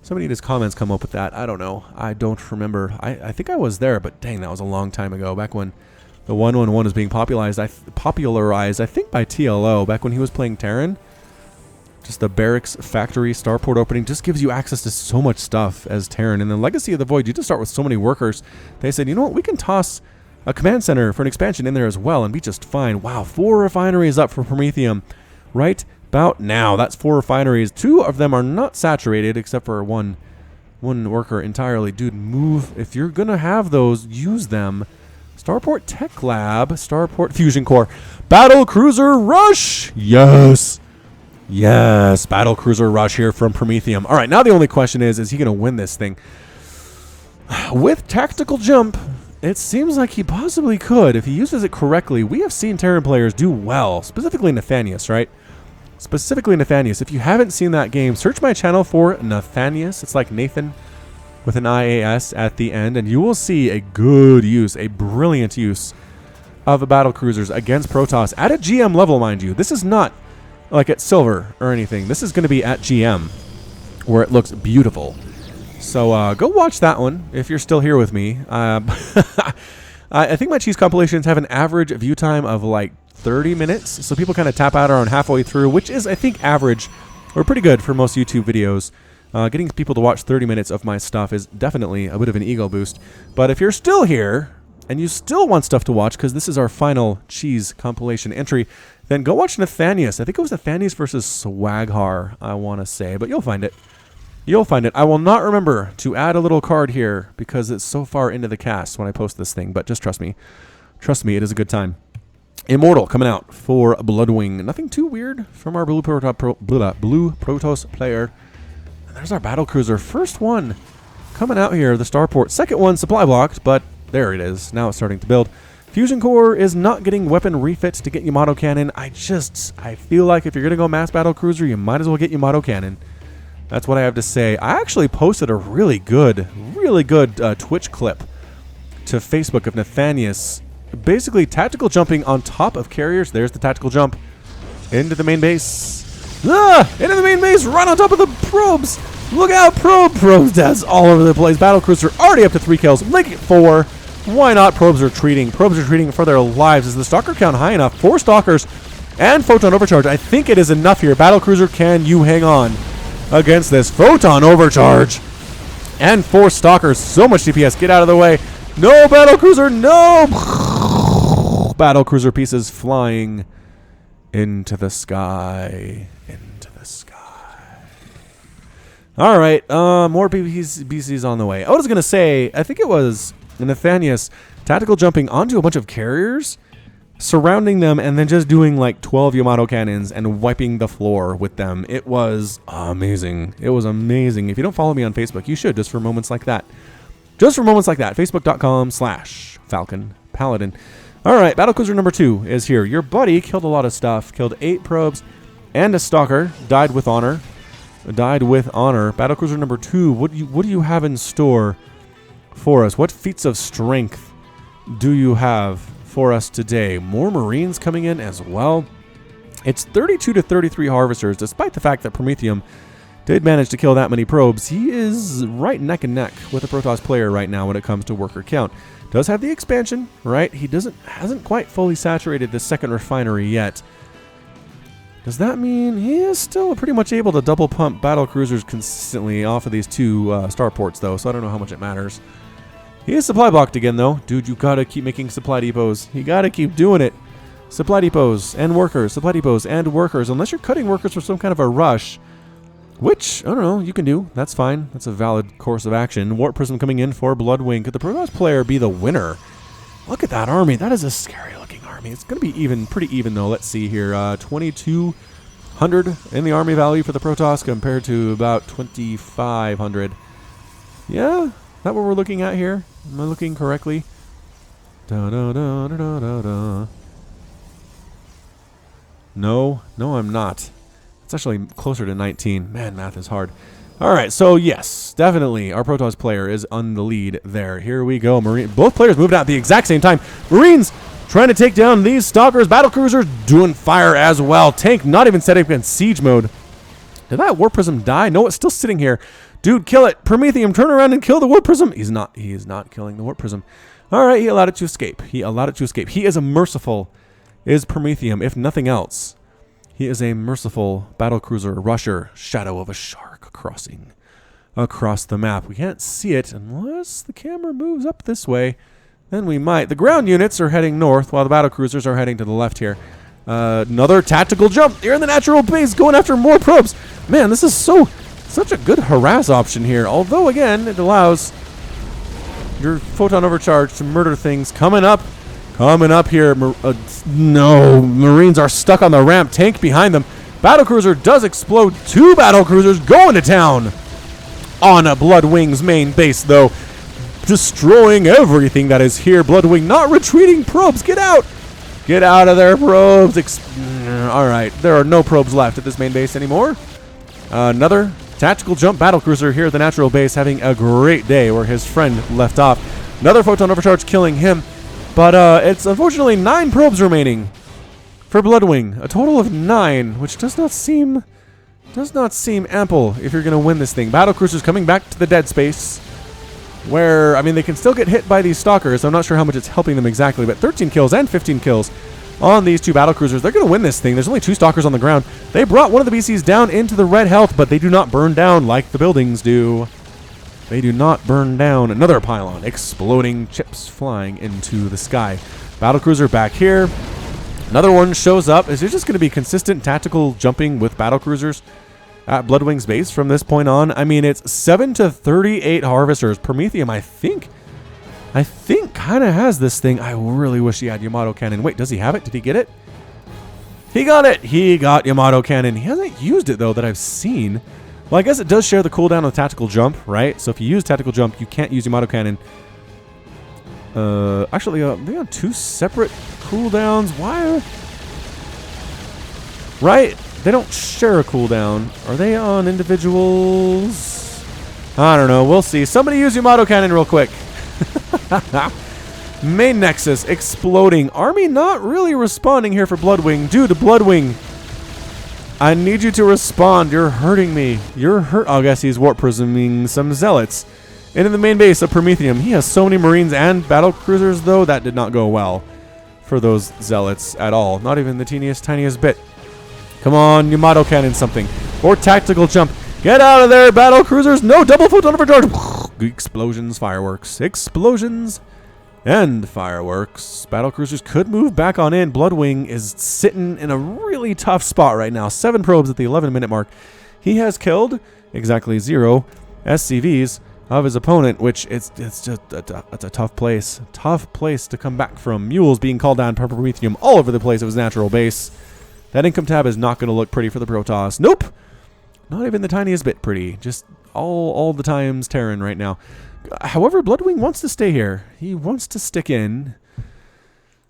in his comments come up with that? I don't know. I don't remember. I think I was there, but dang, that was a long time ago, back when the 1-1-1 is being popularized, I think, by TLO, back when he was playing Terran. Just the Barracks Factory Starport opening just gives you access to so much stuff as Terran. And then Legacy of the Void, you just start with so many workers. They said, you know what, we can toss a command center for an expansion in there as well and be just fine. Wow, 4 refineries up for Promethium right about now. That's 4 refineries. 2 of them are not saturated except for one worker entirely. Dude, move. If you're going to have those, use them. Starport Tech Lab, Starport Fusion Core, Battle Cruiser Rush. Yes. Yes, Battle Cruiser Rush here from Promethium. All right, now the only question is he going to win this thing? With Tactical Jump, it seems like he possibly could. If he uses it correctly, we have seen Terran players do well, specifically Nathanius, right? Specifically Nathanius. If you haven't seen that game, search my channel for Nathanius. It's like Nathan with an IAS at the end, and you will see a good use, a brilliant use of the battle cruisers against Protoss at a GM level, mind you. This is not like at silver or anything. This is going to be at GM, where it looks beautiful. So go watch that one if you're still here with me. I think my cheese compilations have an average view time of like 30 minutes, so people kind of tap out around halfway through, which is, I think, average or pretty good for most YouTube videos. Getting people to watch 30 minutes of my stuff is definitely a bit of an ego boost. But if you're still here and you still want stuff to watch, because this is our final cheese compilation entry, then go watch Nathanius. I think it was Nathanius versus Swaghar, I want to say, but you'll find it. You'll find it. I will not remember to add a little card here because it's so far into the cast when I post this thing, but just trust me. Trust me, it is a good time. Immortal coming out for Bloodwing. Nothing too weird from our Blue Protoss player. And there's our battle cruiser. First one coming out here, the starport. Second one supply blocked, but there it is. Now it's starting to build. Fusion Core is not getting weapon refits to get Yamato Cannon. I feel like if you're going to go mass battle cruiser, you might as well get Yamato Cannon. That's what I have to say. I actually posted a really good Twitch clip to Facebook of Nathanius basically tactical jumping on top of carriers. There's the tactical jump into the main base. Into the main base, right on top of the probes. Look out, probes deaths all over the place. Battle cruiser already up to 3 kills, make it 4. Why not? Probes are retreating for their lives. Is the stalker count high enough? 4 stalkers and photon overcharge. I think it is enough here. Battle cruiser, can you hang on against this photon overcharge? And 4 stalkers, so much DPS. Get out of the way. No, battle cruiser, no! Battle cruiser pieces flying into the sky. Into the sky. All right, more BCs on the way. I was going to say, I think it was Nathanius tactical jumping onto a bunch of carriers surrounding them and then just doing like 12 Yamato cannons and wiping the floor with them. It was amazing. It was amazing. If you don't follow me on Facebook, you should, just for moments like that. Just for moments like that. Facebook.com/Falcon Paladin. All right, battlecruiser number 2 is here. Your buddy killed a lot of stuff. Killed 8 probes and a stalker. Died with honor. Battlecruiser number 2. What do you have in store for us? What feats of strength do you have for us today? More Marines coming in as well. It's 32 to 33 harvesters, despite the fact that Prometheum did manage to kill that many probes. He is right neck and neck with a Protoss player right now when it comes to worker count. Does have the expansion, right? He hasn't quite fully saturated the second refinery yet. Does that mean he is still pretty much able to double pump battle cruisers consistently off of these 2 starports, though, so I don't know how much it matters. He is supply blocked again, though. Dude, you gotta keep making supply depots. You gotta keep doing it. Supply depots and workers. Supply depots and workers. Unless you're cutting workers for some kind of a rush. Which, I don't know, you can do. That's fine. That's a valid course of action. Warp Prism coming in for Bloodwing. Could the Protoss player be the winner? Look at that army. That is a scary-looking army. It's going to be pretty even, though. Let's see here. 2,200 in the army value for the Protoss compared to about 2,500. Yeah? Is that what we're looking at here? Am I looking correctly? Da-da-da-da-da-da-da. No, I'm not. It's actually closer to 19. Man, math is hard. All right, so yes, definitely our Protoss player is on the lead there. Here we go. Both players moved out at the exact same time. Marines trying to take down these stalkers. Battlecruisers doing fire as well. Tank not even setting up in siege mode. Did that Warp Prism die? No, it's still sitting here. Dude, kill it. Prometheum, turn around and kill the Warp Prism. He is not killing the Warp Prism. All right, he allowed it to escape. He is a merciful, is Prometheum, if nothing else. He is a merciful battlecruiser rusher, shadow of a shark crossing across the map. We can't see it unless the camera moves up this way. Then we might. The ground units are heading north while the battlecruisers are heading to the left here. Another tactical jump. They're in the natural base going after more probes. Man, this is such a good harass option here. Although, again, it allows your photon overcharge to murder things. Coming up here. No, Marines are stuck on the ramp. Tank behind them. Battlecruiser does explode. 2 battlecruisers going to town on a Bloodwing's main base, though. Destroying everything that is here. Bloodwing not retreating. Probes, get out. Get out of there, probes. All right, there are no probes left at this main base anymore. Another tactical jump battlecruiser here at the natural base having a great day where his friend left off. Another photon overcharge killing him. But it's unfortunately 9 probes remaining for Bloodwing. A total of 9, which does not seem ample if you're going to win this thing. Battlecruisers coming back to the dead space, where, I mean, they can still get hit by these stalkers. I'm not sure how much it's helping them exactly, but 13 kills and 15 kills on these 2 battlecruisers. They're going to win this thing. There's only 2 stalkers on the ground. They brought one of the BCs down into the red health, but they do not burn down like the buildings do. They do not burn down. Another pylon. Exploding chips flying into the sky. Battlecruiser back here. Another one shows up. Is it just going to be consistent tactical jumping with battlecruisers at Bloodwing's base from this point on? I mean, it's 7 to 38 harvesters. Prometheum, I think kind of has this thing. I really wish he had Yamato Cannon. Wait, does he have it? Did he get it? He got it. He got Yamato Cannon. He hasn't used it, though, that I've seen. Well, I guess it does share the cooldown of tactical jump, right? So if you use tactical jump, you can't use Yamato Cannon. Actually, they have 2 separate cooldowns. Why? Right? They don't share a cooldown. Are they on individuals? I don't know. We'll see. Somebody use Yamato Cannon real quick. Main Nexus exploding. Army not really responding here for Bloodwing. Dude, Bloodwing, I need you to respond. You're hurting me. You're hurt. Oh, I guess he's warp prisming some zealots into the main base of Prometheum. He has so many Marines and battle cruisers, though. That did not go well for those zealots at all. Not even the tiniest bit. Come on, Yamato Cannon something. Or tactical jump. Get out of there, battle cruisers. No, double photon overcharge. Explosions, fireworks. Explosions and fireworks. Battle cruisers could move back on in. Bloodwing is sitting in a really tough spot right now. 7 probes at the 11-minute mark. He has killed exactly 0 SCVs. of his opponent, which it's just it's a tough place. Tough place to come back from. Mules being called down per Prometheum all over the place of his natural base. That income tab is not going to look pretty for the Protoss. Nope. Not even the tiniest bit pretty. Just all the times Terran right now. However, Bloodwing wants to stay here. He wants to stick in.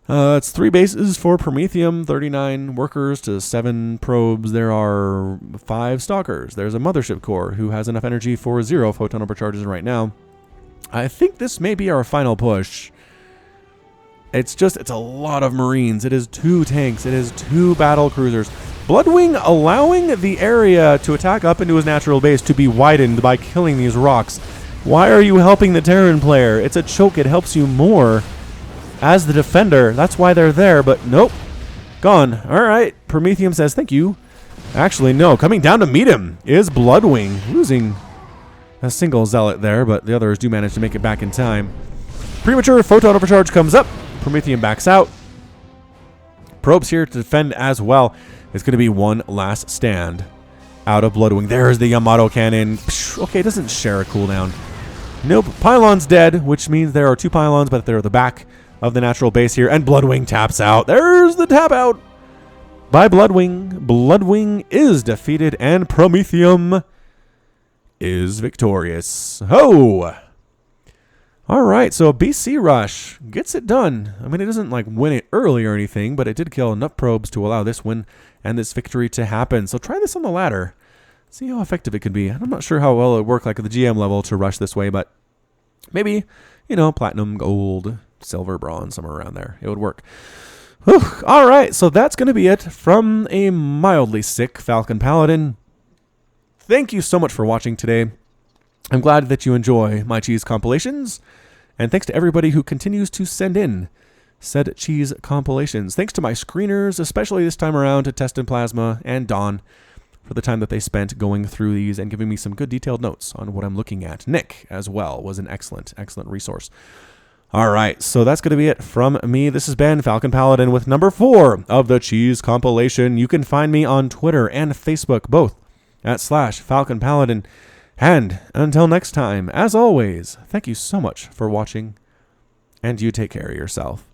It's 3 bases for Prometheum, 39 workers to 7 probes. There are 5 stalkers. There's a mothership core who has enough energy for 0 photon overcharges right now. I think this may be our final push. It's a lot of Marines. It is 2 tanks. It is 2 battle cruisers. Bloodwing allowing the area to attack up into his natural base to be widened by killing these rocks. Why are you helping the Terran player? It's a choke. It helps you more as the defender. That's why they're there, but nope. Gone. All right. Prometheum says thank you. Actually, no. Coming down to meet him is Bloodwing. Losing a single zealot there, but the others do manage to make it back in time. Premature photon overcharge comes up. Prometheum backs out. Probes here to defend as well. It's going to be one last stand out of Bloodwing. There's the Yamato cannon. Okay, it doesn't share a cooldown. Nope. Pylon's dead, which means there are 2 pylons, but they're at the back of the natural base here. And Bloodwing taps out. There's the tap out by Bloodwing. Bloodwing is defeated, and Prometheum is victorious. Ho! All right, so BC Rush gets it done. I mean, it doesn't like win it early or anything, but it did kill enough probes to allow this win and this victory to happen. So try this on the ladder. See how effective it can be. I'm not sure how well it would work like at the GM level to rush this way, but maybe, you know, platinum, gold, silver, bronze, somewhere around there. It would work. Whew. All right, so that's going to be it from a mildly sick Falcon Paladin. Thank you so much for watching today. I'm glad that you enjoy my cheese compilations, and thanks to everybody who continues to send in said cheese compilations. Thanks to my screeners, especially this time around to Test and Plasma and Dawn, for the time that they spent going through these and giving me some good detailed notes on what I'm looking at. Nick, as well, was an excellent resource. All right, so that's going to be it from me. This has been Falcon Paladin with number 4 of the cheese compilation. You can find me on Twitter and Facebook, both at /Falcon Paladin. And until next time, as always, thank you so much for watching, and you take care of yourself.